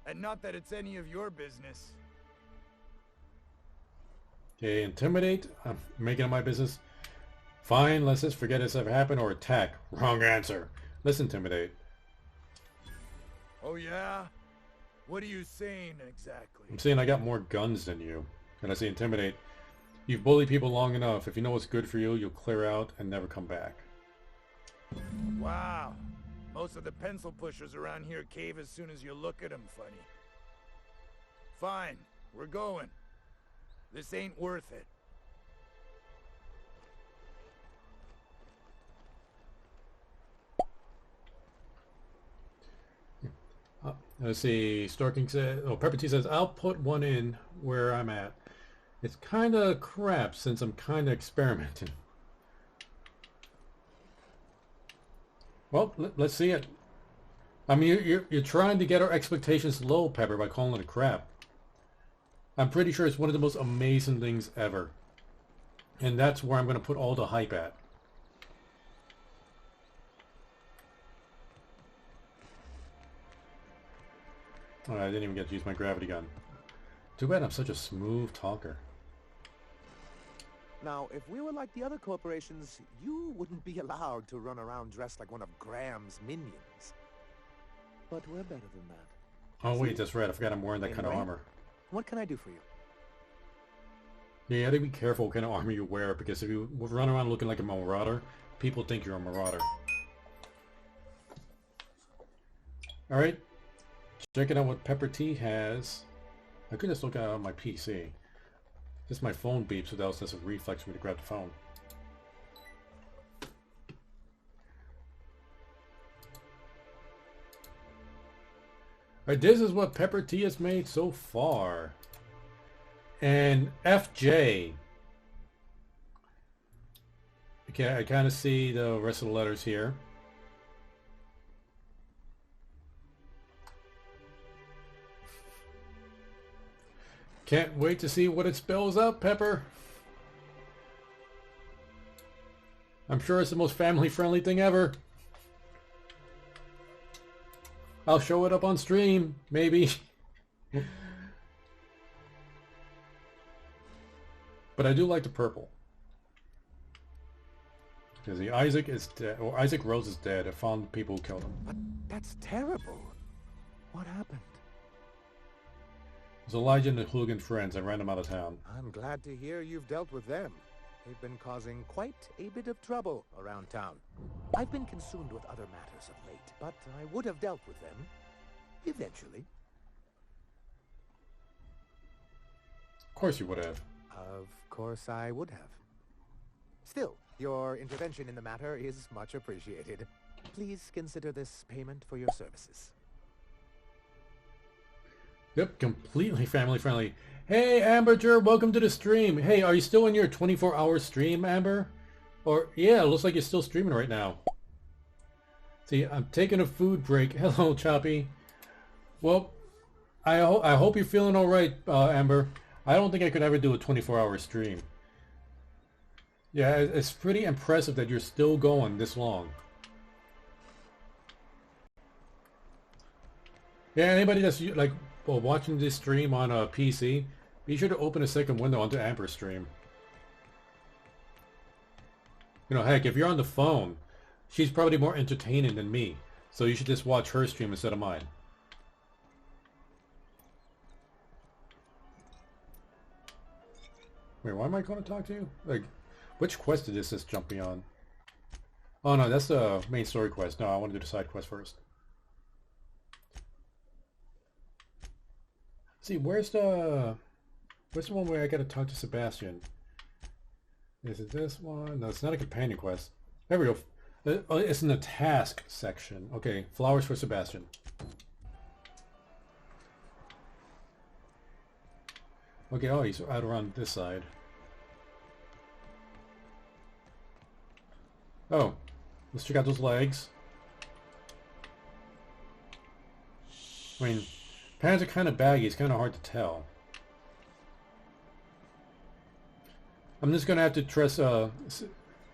And not that it's any of your business. Okay, intimidate. I'm making it my business. Fine, let's just forget it's ever happened or attack. Wrong answer. Let's intimidate. Oh yeah? What are you saying exactly? I'm saying I got more guns than you. And I say intimidate. You've bullied people long enough. If you know what's good for you, you'll clear out and never come back. Wow. Most of the pencil pushers around here cave as soon as you look at them funny. Fine, we're going. This ain't worth it. Let's see. Starking says, oh, Pepper T says, I'll put one in where I'm at. It's kind of crap since I'm kind of experimenting. Well, let's see it. I mean, you're trying to get our expectations low, Pepper, by calling it crap. I'm pretty sure it's one of the most amazing things ever. And that's where I'm going to put all the hype at. Oh, I didn't even get to use my gravity gun. Too bad I'm such a smooth talker. Now, if we were like the other corporations, you wouldn't be allowed to run around dressed like one of Graham's minions. But we're better than that. Oh wait, that's right. I forgot I'm wearing that kind of Anyway, armor. What can I do for you? Yeah, you gotta be careful what kind of armor you wear, because if you run around looking like a marauder, people think you're a marauder. Alright, checking out what Pepper T has. I could just look at it on my PC. Just my phone beeps, so that was just a reflex for me to grab the phone. Alright, this is what Pepper T has made so far. And FJ. Okay, I kind of see the rest of the letters here. Can't wait to see what it spells out, Pepper. I'm sure it's the most family-friendly thing ever. I'll show it up on stream, maybe. But I do like the purple. Because the Isaac is dead, or Isaac Rose is dead. I found people who killed him. But that's terrible. What happened? It was Elijah and the hooligan friends. I ran them out of town. I'm glad to hear you've dealt with them. They've been causing quite a bit of trouble around town. I've been consumed with other matters of late, but I would have dealt with them eventually. Of course you would have. Of course I would have. Still, your intervention in the matter is much appreciated. Please consider this payment for your services. Yep, completely family friendly. Hey, Amberger, welcome to the stream. Hey, are you still in your 24-hour stream, Amber? Or, yeah, it looks like you're still streaming right now. See, I'm taking a food break. Hello, Choppy. Well, I hope you're feeling all right, Amber. I don't think I could ever do a 24-hour stream. Yeah, it's pretty impressive that you're still going this long. Yeah, anybody that's like watching this stream on a PC, be sure to open a second window onto Amber's stream. You know, heck, if you're on the phone, she's probably more entertaining than me. So you should just watch her stream instead of mine. Wait, why am I going to talk to you? Like, which quest did this just jump me on? Oh no, that's the main story quest. No, I want to do the side quest first. See, where's the one where I gotta talk to Sebastian? Is it this one? No, it's not a companion quest. There we go. It's in the task section. Okay, flowers for Sebastian. Okay, oh, he's out around this side. Oh, let's check out those legs. I mean, pants are kind of baggy. It's kind of hard to tell. I'm just gonna have to trust that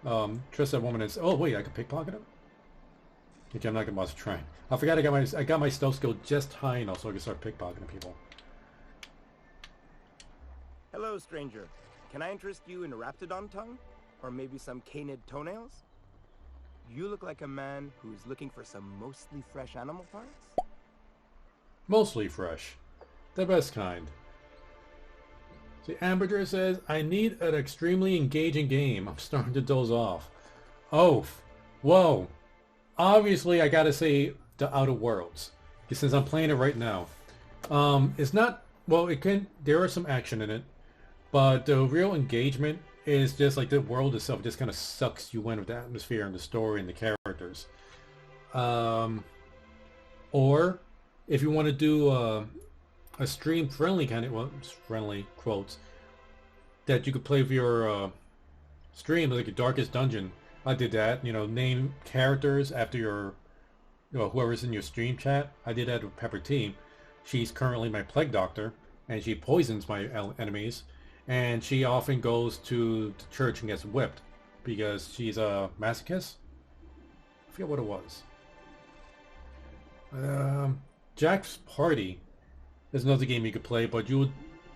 woman as. Oh wait, I can pickpocket him. Okay, I'm not gonna bother trying. I forgot I got my stealth skill just high enough so I can start pickpocketing people. Hello, stranger. Can I interest you in a raptidon tongue? Or maybe some canid toenails? You look like a man who's looking for some mostly fresh animal parts? Mostly fresh. The best kind. See, Amberger says, I need an extremely engaging game. I'm starting to doze off. Oh, whoa. Obviously, I gotta say The Outer Worlds. Since I'm playing it right now. It's not, well, there is some action in it. But the real engagement is just like the world itself just kind of sucks you in with the atmosphere and the story and the characters. Or if you want to do a stream friendly kind of, well, friendly quotes, that you could play for your stream, like your Darkest Dungeon. I did that, you know, name characters after your, you know, whoever's in your stream chat. I did that with Pepper T. She's currently my Plague Doctor, and she poisons my enemies. And she often goes to the church and gets whipped because she's a masochist. I forget what it was. Jack's Party is another game you could play, but you would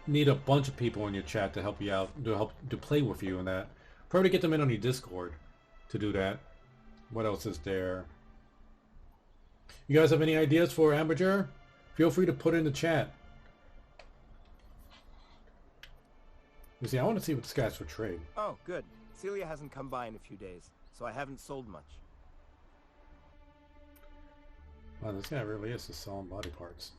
need a bunch of people in your chat to help you out, to play with you in that. Probably get them in on your Discord to do that. What else is there? You guys have any ideas for Amberger? Feel free to put it in the chat. You see, I want to see what this guy's for trade. Oh, good. Celia hasn't come by in a few days, so I haven't sold much. Wow, this guy really is just selling body parts.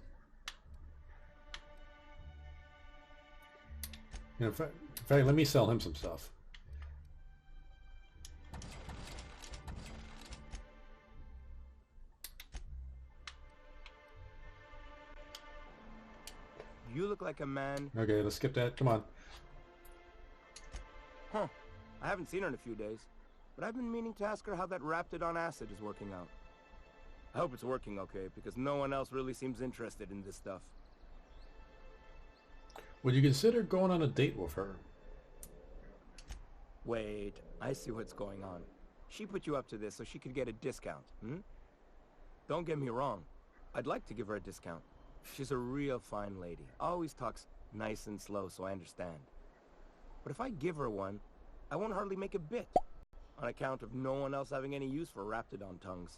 You know, in fact, let me sell him some stuff. You look like a man... Okay, let's skip that. Come on. Huh. I haven't seen her in a few days, but I've been meaning to ask her how that Raptidon acid is working out. I hope it's working okay, because no one else really seems interested in this stuff. Would you consider going on a date with her? Wait, I see what's going on. She put you up to this so she could get a discount, hmm? Don't get me wrong. I'd like to give her a discount. She's a real fine lady. Always talks nice and slow, so I understand. But if I give her one, I won't hardly make a bit, on account of no one else having any use for Raptidon tongues.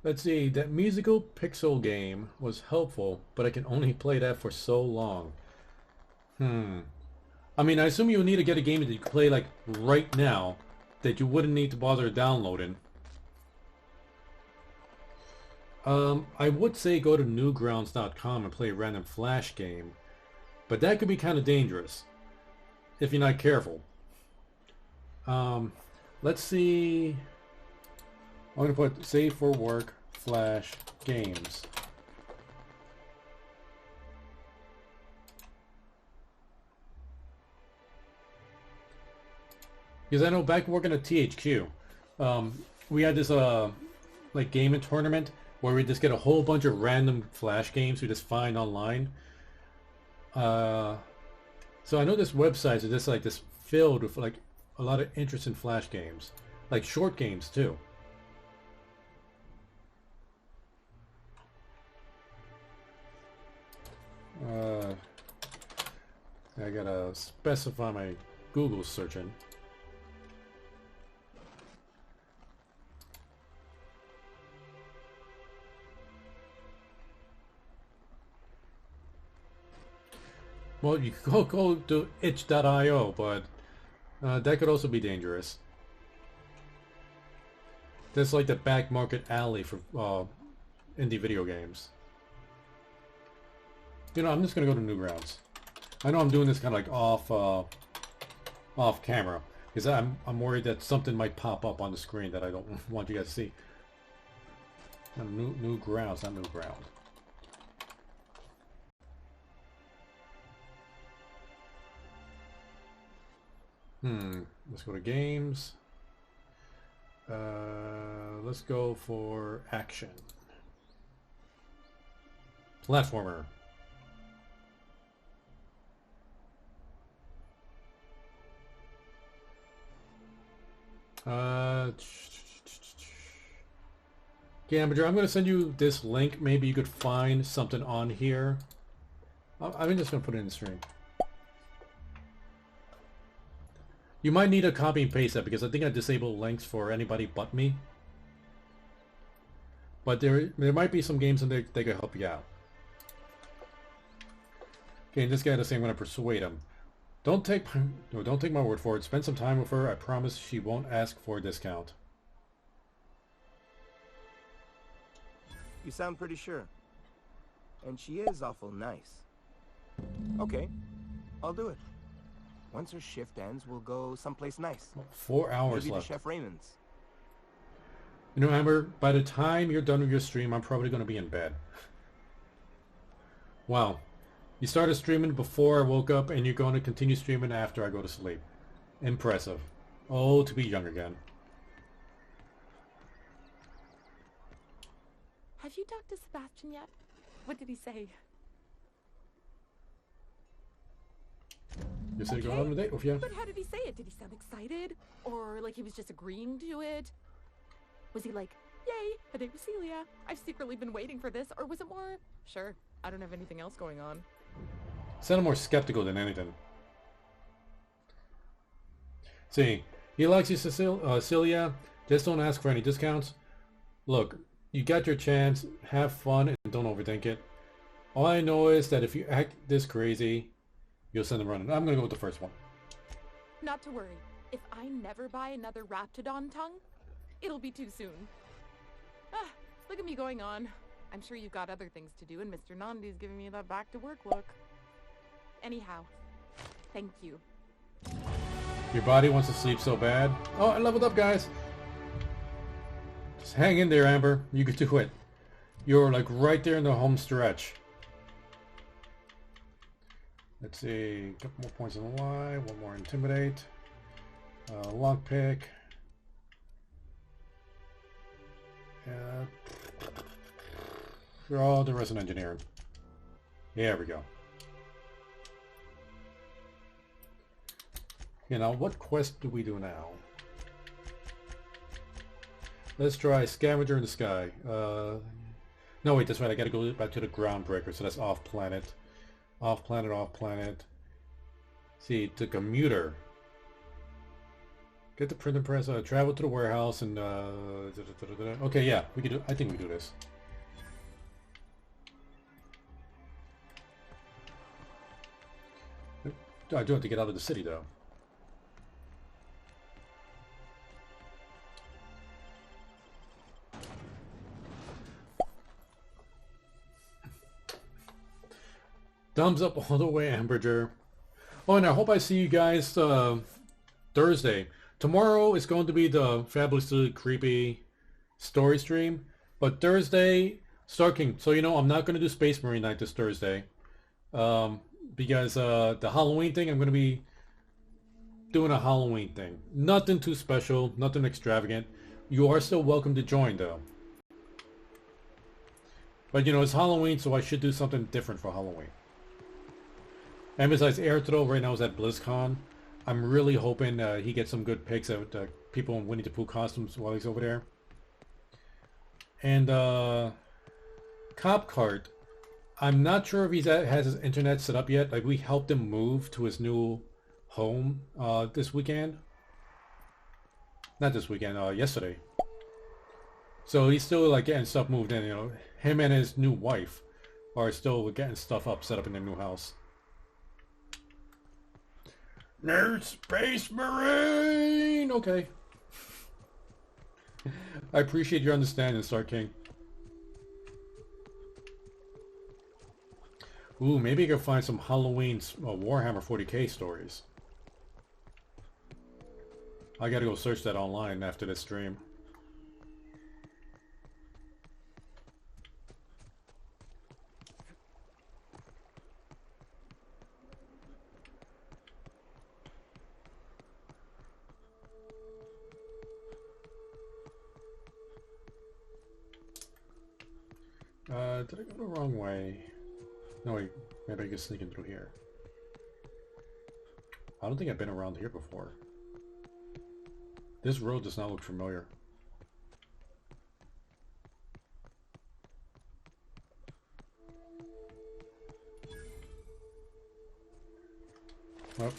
Let's see, that musical pixel game was helpful, but I can only play that for so long. I mean, I assume you would need to get a game that you can play like right now, that you wouldn't need to bother downloading. I would say go to newgrounds.com and play a random flash game, but that could be kind of dangerous if you're not careful. Let's see. I'm going to put save for work flash games. Because I know back working at THQ, we had this like gaming tournament where we just get a whole bunch of random flash games we just find online. So I know this website is just like this filled with like a lot of interest in flash games, like short games too. I gotta specify my Google searching. Well, you could go to itch.io, but that could also be dangerous. That's like the back market alley for indie video games. You know, I'm just gonna go to Newgrounds. I know I'm doing this kind of like off camera because I'm worried that something might pop up on the screen that I don't want you guys to see. Newgrounds, not Newground. Let's go to games. Let's go for action. Platformer. Gambler, I'm going to send you this link. Maybe you could find something on here. I'm just going to put it in the stream. You might need to copy and paste that because I think I disabled links for anybody but me. But there might be some games in there that could help you out. Okay, this guy does say I'm going to persuade him. Don't take my word for it. Spend some time with her. I promise she won't ask for a discount. You sound pretty sure. And she is awful nice. Okay, I'll do it. Once her shift ends, we'll go someplace nice. 4 hours Maybe left. to Chef Raymond's. You know, Amber, by the time you're done with your stream, I'm probably going to be in bed. Wow. You started streaming before I woke up, and you're going to continue streaming after I go to sleep. Impressive. Oh, to be young again. Have you talked to Sebastian yet? What did he say? You said you're going on a date with you. But how did he say it? Did he sound excited? Or like he was just agreeing to it? Was he like, yay, a date with Celia. I've secretly been waiting for this. Or was it more, sure, I don't have anything else going on? Sounded more skeptical than anything. See, he likes you, Celia. Just don't ask for any discounts. Look, you got your chance. Have fun and don't overthink it. All I know is that if you act this crazy, you'll send them running. I'm gonna go with the first one. Not to worry. If I never buy another Raptidon tongue, it'll be too soon. Ah, look at me going on. I'm sure you've got other things to do, and Mr. Nandi's giving me that back-to-work look. Anyhow, thank you. Your body wants to sleep so bad. Oh, I leveled up, guys. Just hang in there, Amber. You can do it. You're like right there in the home stretch. Let's see. A couple more points on the Y. One more intimidate. Lockpick. Oh, the rest of engineering. There we go. You know, what quest do we do now? Let's try Scavenger in the Sky. No, wait, that's right. I gotta go back to the Groundbreaker, so that's off planet. Off planet, off planet. See, the commuter. Get the printing press, travel to the warehouse, and okay, yeah, we can do. I think we do this. I do have to get out of the city, though. Thumbs up all the way, Amberger. Oh, and I hope I see you guys Thursday. Tomorrow is going to be the Fabulously Creepy story stream, but Thursday, Star King. So you know, I'm not going to do Space Marine Night this Thursday. Because the Halloween thing, I'm going to be doing a Halloween thing. Nothing too special, nothing extravagant. You are still welcome to join, though. But, you know, it's Halloween, so I should do something different for Halloween. And besides, Airthrow right now is at BlizzCon. I'm really hoping he gets some good picks at people in Winnie the Pooh costumes while he's over there. And Cop Cart. I'm not sure if he has his internet set up yet. Like, we helped him move to his new home this weekend. Not this weekend, yesterday. So he's still like getting stuff moved in, you know. Him and his new wife are still getting stuff up, set up in their new house. New Space Marine! Okay. I appreciate your understanding, Star King. Ooh, maybe I can find some Halloween Warhammer 40k stories. I gotta go search that online after this stream. Did I go the wrong way? No, wait, maybe I can sneak in through here. I don't think I've been around here before. This road does not look familiar. Oh,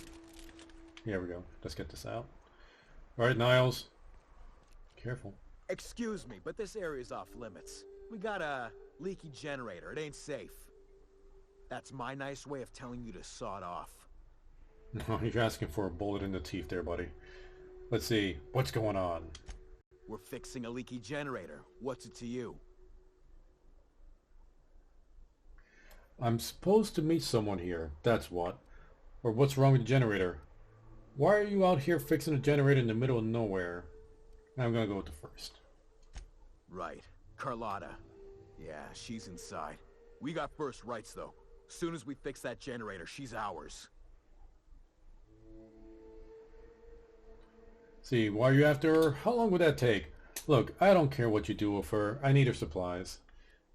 here we go. Let's get this out. All right, Niles. Careful. Excuse me, but this area's off limits. We got a leaky generator. It ain't safe. That's my nice way of telling you to sod off. No, you're asking for a bullet in the teeth there, buddy. Let's see. What's going on? We're fixing a leaky generator. What's it to you? I'm supposed to meet someone here. That's what. Or what's wrong with the generator? Why are you out here fixing a generator in the middle of nowhere? I'm gonna go with the first. Right. Carlotta. Yeah, she's inside. We got first rights, though. Soon as we fix that generator, she's ours. See, why are you after her? How long would that take? Look, I don't care what you do with her. I need her supplies.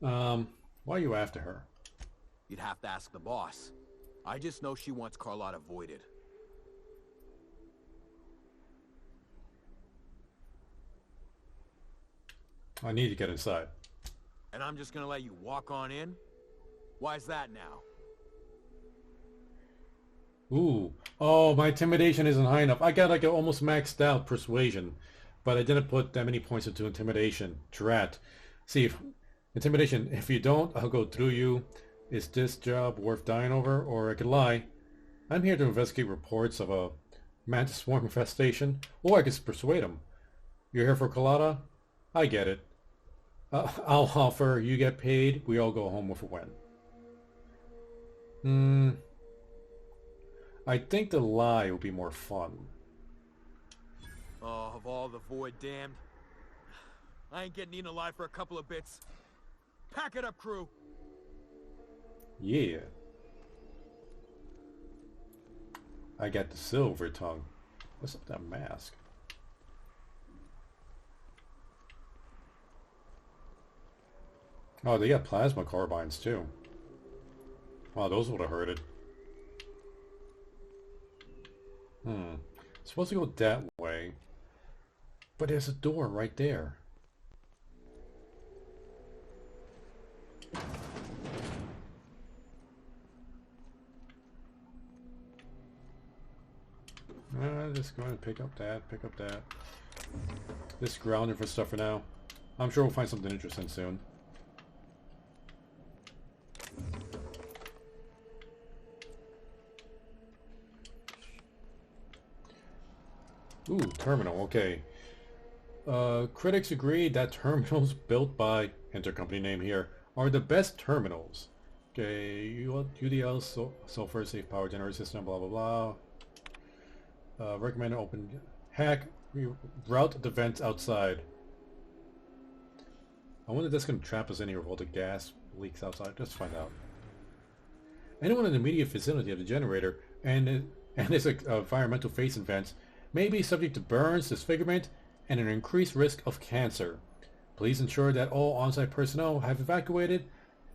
Why are you after her? You'd have to ask the boss. I just know she wants Carlotta voided. I need to get inside. And I'm just gonna let you walk on in? Why's that now? Ooh. Oh, my intimidation isn't high enough. I got like almost maxed out persuasion, but I didn't put that many points into intimidation. Drat. See, intimidation, if you don't, I'll go through you. Is this job worth dying over? Or I could lie. I'm here to investigate reports of a mantis swarm infestation. Or I could persuade him. You're here for colada? I get it. I'll offer, you get paid, we all go home with a win. I think the lie will be more fun. Oh, of all the void damned. I ain't getting eaten alive for a couple of bits. Pack it up, crew! Yeah. I got the silver tongue. What's up with that mask? Oh, they got plasma carbines too. Wow, those would have hurted. Supposed to go that way. But there's a door right there. Just go ahead and pick up that. This grounding for stuff for now. I'm sure we'll find something interesting soon. Ooh, terminal, okay. Critics agree that terminals built by, enter company name here, are the best terminals. Okay, UDL, sulfur, safe power generator system, blah blah blah. Recommend open hack, route the vents outside. I wonder if that's going to trap us in here with all the gas leaks outside. Let's find out. Anyone in the immediate vicinity of the generator and its environmental facing vents may be subject to burns, disfigurement, and an increased risk of cancer. Please ensure that all on-site personnel have evacuated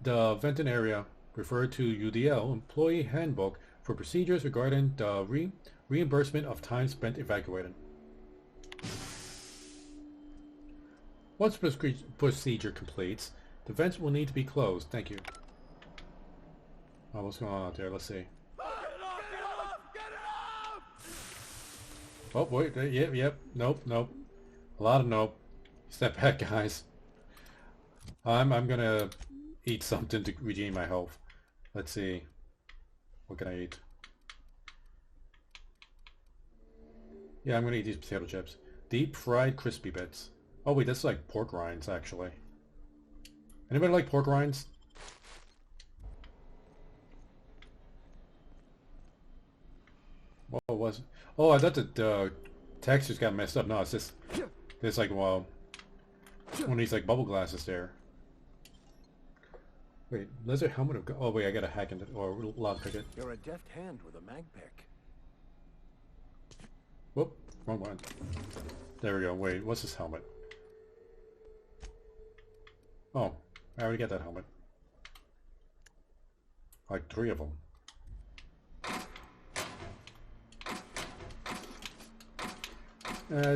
the venting area. Refer to UDL Employee Handbook for procedures regarding the reimbursement of time spent evacuating. Once procedure completes, the vents will need to be closed. Thank you. Oh, what's going on out there? Let's see. Oh, wait, yep, nope. A lot of nope. Step back, guys. I'm gonna eat something to regain my health. Let's see. What can I eat? Yeah, I'm gonna eat these potato chips. Deep fried crispy bits. Oh wait, that's like pork rinds, actually. Anybody like pork rinds? What was it? Oh, I thought the textures got messed up. No, it's just there's like one of these like bubble glasses there. Wait, lizard helmet of oh wait, I gotta hack into or lock pick it. You're a deft hand with a mag pick. Whoop, wrong one. There we go. Wait, what's this helmet? Oh, I already got that helmet. Like 3 of them.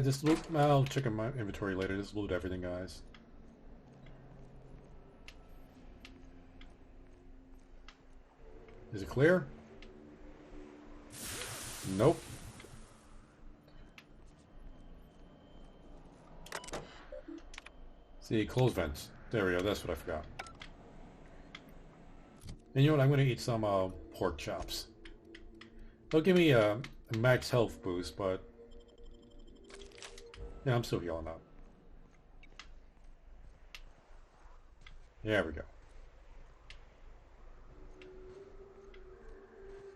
Just loot. I'll check in my inventory later. Just loot everything, guys. Is it clear? Nope. See, close vents. There we go. That's what I forgot. And you know what? I'm going to eat some pork chops. They'll give me a max health boost, but yeah, I'm still healing up. There we go.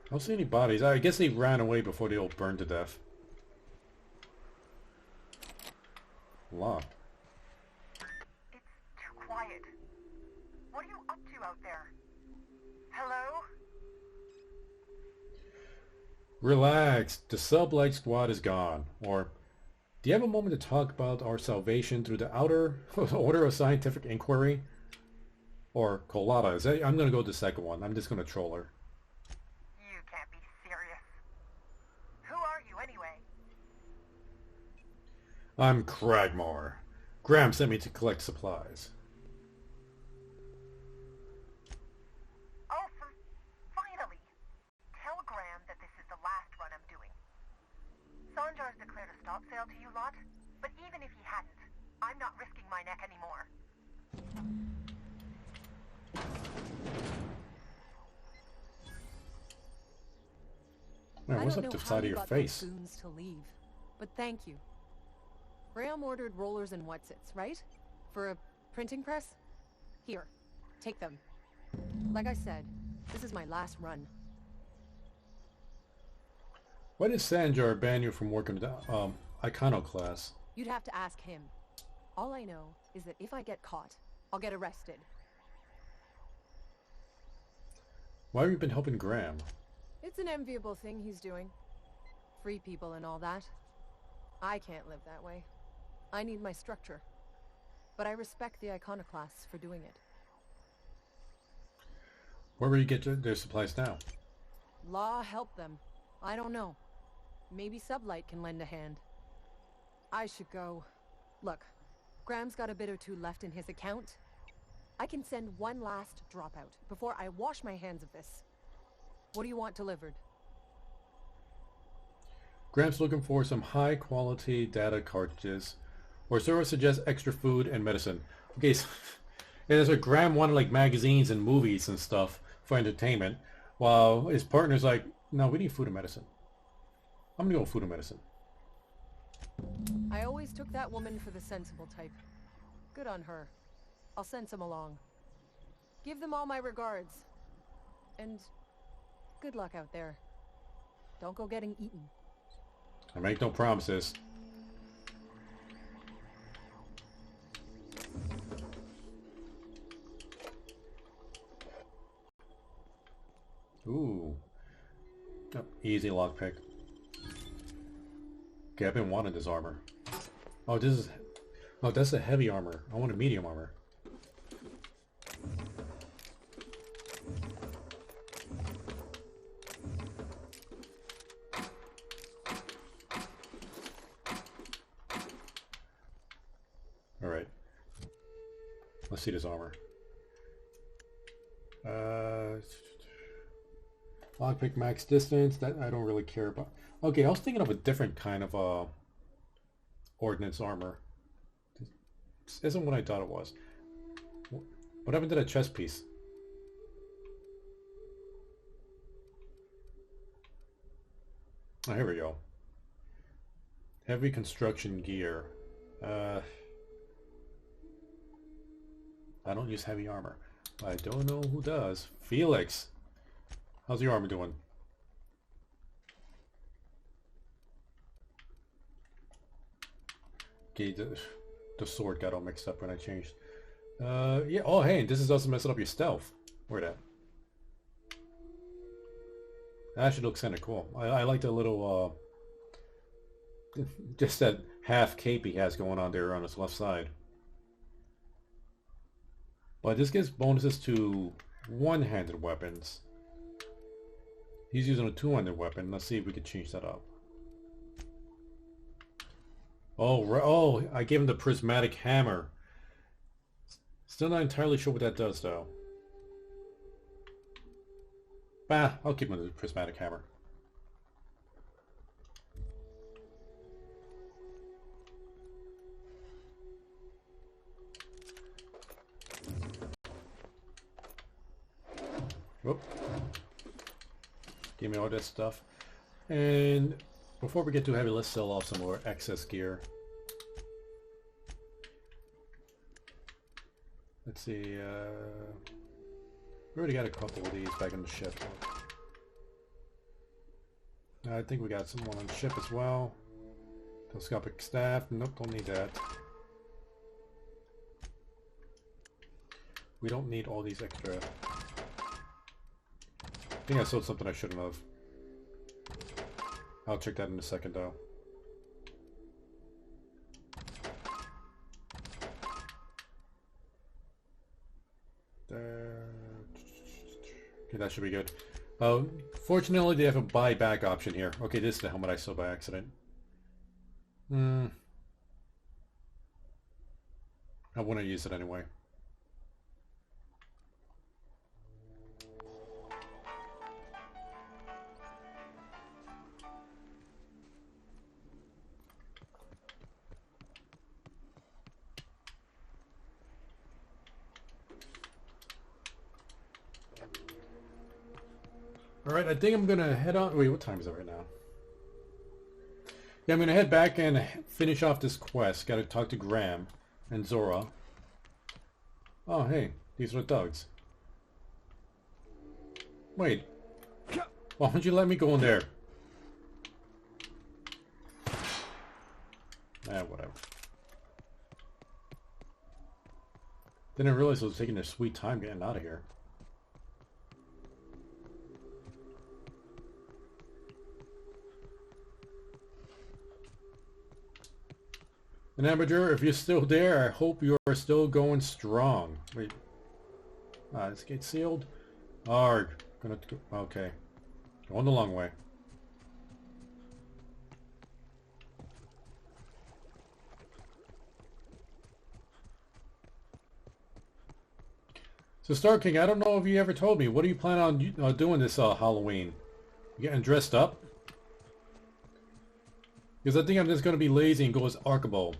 I don't see any bodies. I guess they ran away before they all burned to death. Locked. It's too quiet. What are you up to out there? Hello? Relax. The Sublight Squad is gone. Or, do you have a moment to talk about our salvation through the outer order of scientific inquiry? Or Colada? Is that, I'm going to go with the second one. I'm just going to troll her. You can't be serious. Who are you anyway? I'm Cragmore. Graham sent me to collect supplies. Oh, finally! Tell Graham that this is the last run I'm doing. Sanjar's declared a stop sale to you lot, but even if he hadn't, I'm not risking my neck anymore. Man, I what's don't up know the how side of you your got face? those goons to leave, but thank you. Graham ordered rollers and whatsits, right? For a printing press? Here, take them. Like I said, this is my last run. Why did Sanjar ban you from working with Iconoclast? You'd have to ask him. All I know is that if I get caught, I'll get arrested. Why have you been helping Graham? It's an enviable thing he's doing. Free people and all that. I can't live that way. I need my structure. But I respect the iconoclasts for doing it. Where will you get their supplies now? Law help them. I don't know. Maybe Sublight can lend a hand. I should go. Look, Graham's got a bit or two left in his account. I can send one last dropout before I wash my hands of this. What do you want delivered? Graham's looking for some high quality data cartridges. Or Sora suggests extra food and medicine. Okay, so there's a Graham wanted like magazines and movies and stuff for entertainment, while his partner's like, no, we need food and medicine. I'm gonna go with food and medicine. I always took that woman for the sensible type. Good on her. I'll send some along. Give them all my regards. And good luck out there. Don't go getting eaten. I make no promises. Ooh. Oh, easy lockpick. Okay, I've been wanting this armor. Oh, this is... Oh, that's a heavy armor. I want a medium armor. Alright. Let's see this armor. Lockpick max distance, that I don't really care about. Okay, I was thinking of a different kind of ordnance armor. This isn't what I thought it was. What happened to that chest piece? Oh, here we go. Heavy construction gear. I don't use heavy armor. I don't know who does. Felix! How's your armor doing? Okay, the sword got all mixed up when I changed. Yeah, oh hey, this is also messing up your stealth. Where that? That actually looks kind of cool. I like the little, just that half cape he has going on there on his left side. But this gives bonuses to one-handed weapons. He's using a two-handed weapon. Let's see if we can change that up. Oh, oh, I gave him the prismatic hammer. Still not entirely sure what that does, though. Bah, I'll keep him the prismatic hammer. Whoop. Give me all this stuff. And before we get too heavy, let's sell off some more excess gear. Let's see, we already got a couple of these back in the ship. I think we got some more on the ship as well. Telescopic staff, nope, don't need that. We don't need all these extra. I think I sold something I shouldn't have. I'll check that in a second though. There. Okay, that should be good. Fortunately, they have a buyback option here. Okay, this is the helmet I sold by accident. I wouldn't use it anyway. Alright, I think I'm gonna head on... Wait, what time is it right now? Yeah, I'm gonna head back and finish off this quest. Gotta talk to Graham and Zora. Oh, hey. These are the thugs. Wait. Why don't you let me go in there? Whatever. Didn't realize I was taking their sweet time getting out of here. And Amateur, if you're still there, I hope you are still going strong. Wait. This gate sealed? Arg. Okay. Going the long way. So Star King, I don't know if you ever told me. What do you plan on doing this Halloween? You getting dressed up? Because I think I'm just going to be lazy and go as Archibald,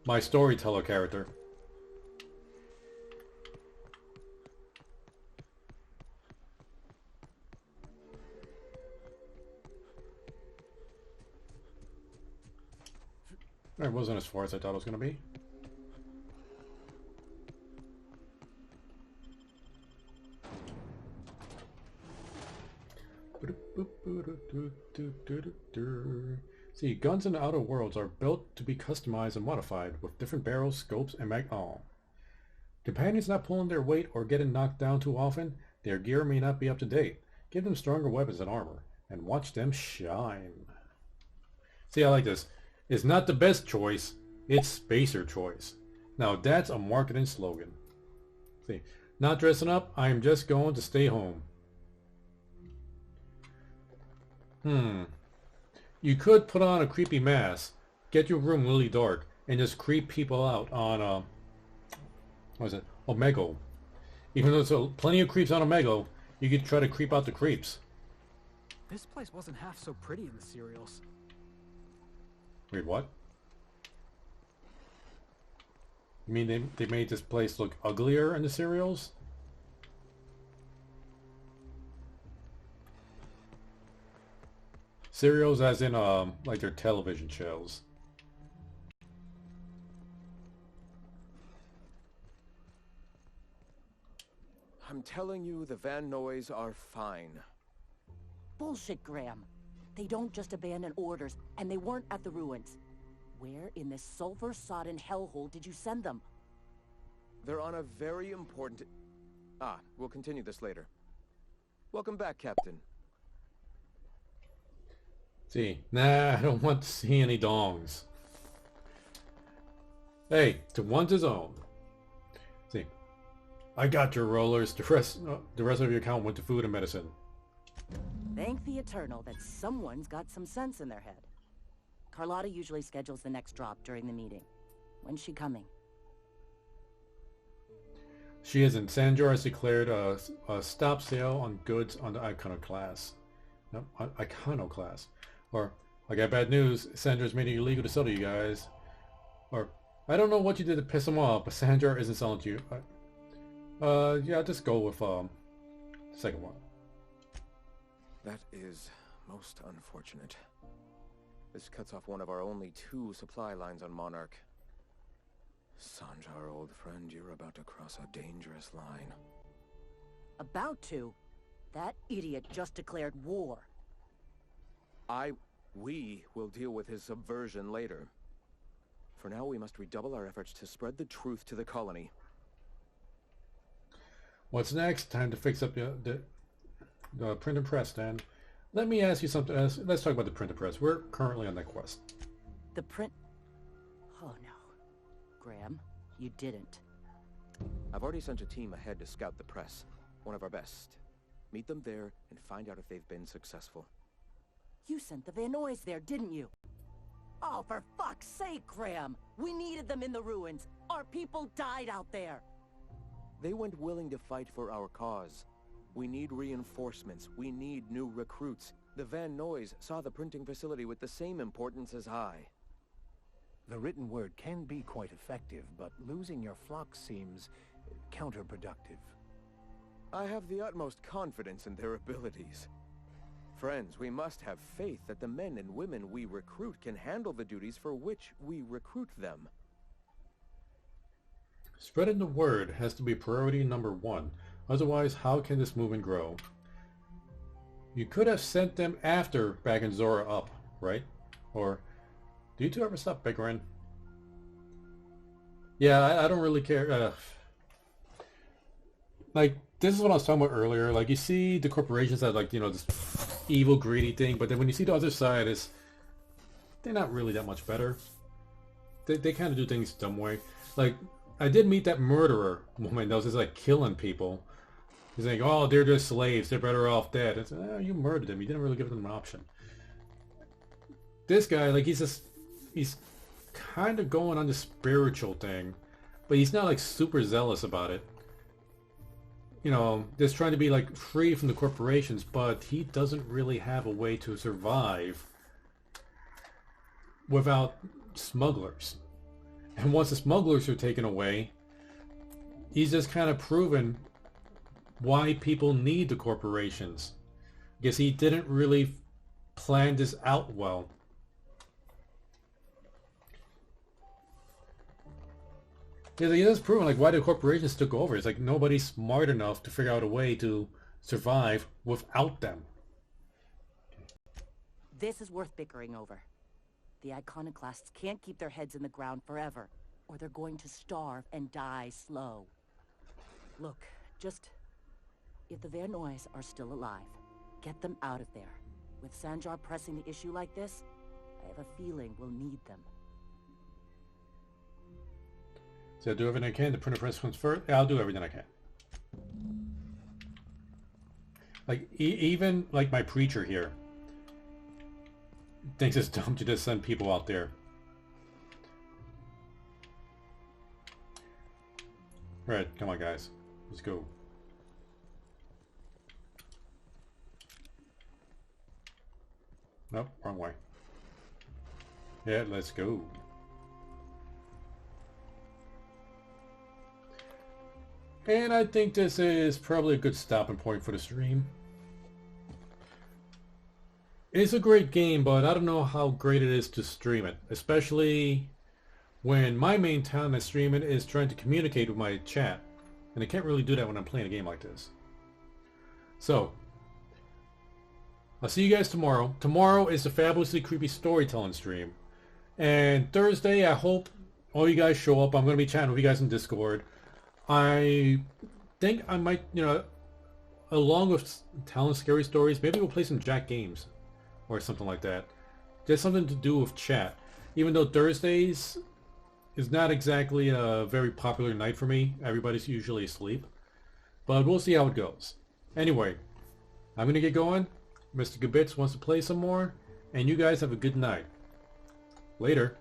my storyteller character. It wasn't as far as I thought it was going to be. See, guns in the Outer Worlds are built to be customized and modified with different barrels, scopes, and companions not pulling their weight or getting knocked down too often, their gear may not be up to date. Give them stronger weapons and armor, and watch them shine. See, I like this. It's not the best choice, it's spacer choice. Now that's a marketing slogan. See, not dressing up, I am just going to stay home. You could put on a creepy mask, get your room really dark, and just creep people out on, what is it, Omegle. Even though there's plenty of creeps on Omegle, you could try to creep out the creeps. This place wasn't half so pretty in the serials. Wait, what? You mean they made this place look uglier in the serials? Serials as in, like their television shows. I'm telling you, the Van Noys are fine. Bullshit, Graham. They don't just abandon orders, and they weren't at the ruins. Where in this sulfur-sodden hellhole did you send them? They're on a very important... we'll continue this later. Welcome back, Captain. See, nah, I don't want to see any dongs. Hey, to one's his own. See, I got your rollers. The rest of your account went to food and medicine. Thank the Eternal that someone's got some sense in their head. Carlotta usually schedules the next drop during the meeting. When's she coming? She isn't. Sanjar has declared a stop sale on goods on the Iconoclast. No, Iconoclast. Or, I got bad news. Sanjar's made it illegal to sell to you guys. Or, I don't know what you did to piss him off, but Sanjar isn't selling to you. Yeah, just go with the second one. That is most unfortunate. This cuts off one of our only 2 supply lines on Monarch. Sanjar, old friend, you're about to cross a dangerous line. About to? That idiot just declared war. We will deal with his subversion later. For now, we must redouble our efforts to spread the truth to the colony. What's next? Time to fix up the print and press, Dan. Let me ask you something. Let's talk about the print and press. We're currently on that quest. The print... Oh no. Graham, you didn't. I've already sent a team ahead to scout the press. One of our best. Meet them there and find out if they've been successful. You sent the Van Noys there, didn't you? Oh, for fuck's sake, Graham! We needed them in the ruins. Our people died out there. They went willing to fight for our cause. We need reinforcements. We need new recruits. The Van Noys saw the printing facility with the same importance as I. The written word can be quite effective, but losing your flock seems counterproductive. I have the utmost confidence in their abilities. Friends, we must have faith that the men and women we recruit can handle the duties for which we recruit them. Spreading the word has to be priority number 1. Otherwise, how can this movement grow? You could have sent them after backing Zora up, right? Or, do you two ever stop bickering? Yeah, I don't really care. Like, this is what I was talking about earlier. Like, you see the corporations that, like, you know, this evil, greedy thing, but then when you see the other side, they're not really that much better. They kind of do things dumb way. Like, I did meet that murderer woman that was just, like, killing people. He's like, oh, they're just slaves. They're better off dead. It's, oh, you murdered them. You didn't really give them an option. This guy, like, he's kind of going on the spiritual thing, but he's not, like, super zealous about it. You know, just trying to be, like, free from the corporations, but he doesn't really have a way to survive without smugglers. And once the smugglers are taken away, he's just kind of proven why people need the corporations. Because he didn't really plan this out well. Yeah, he has proven like why the corporations took over. It's like nobody's smart enough to figure out a way to survive without them. This is worth bickering over. The iconoclasts can't keep their heads in the ground forever, or they're going to starve and die slow. Look, just... if the Vernois are still alive, get them out of there. With Sanjar pressing the issue like this, I have a feeling we'll need them. So I'll do everything I can. The printer press comes first. I'll do everything I can. Like, even, like, my preacher here thinks it's dumb to just send people out there. Right, come on, guys. Let's go. Nope, wrong way. Yeah, let's go. And I think this is probably a good stopping point for the stream. It's a great game, but I don't know how great it is to stream it. Especially when my main talent at streaming is trying to communicate with my chat. And I can't really do that when I'm playing a game like this. So, I'll see you guys tomorrow. Tomorrow is the Fabulously Creepy Storytelling stream. And Thursday, I hope all you guys show up. I'm going to be chatting with you guys in Discord. I think I might, you know, along with telling scary stories, maybe we'll play some Jack games or something like that. Just something to do with chat. Even though Thursdays is not exactly a very popular night for me. Everybody's usually asleep. But we'll see how it goes. Anyway, I'm going to get going. Mr. Gabitz wants to play some more. And you guys have a good night. Later.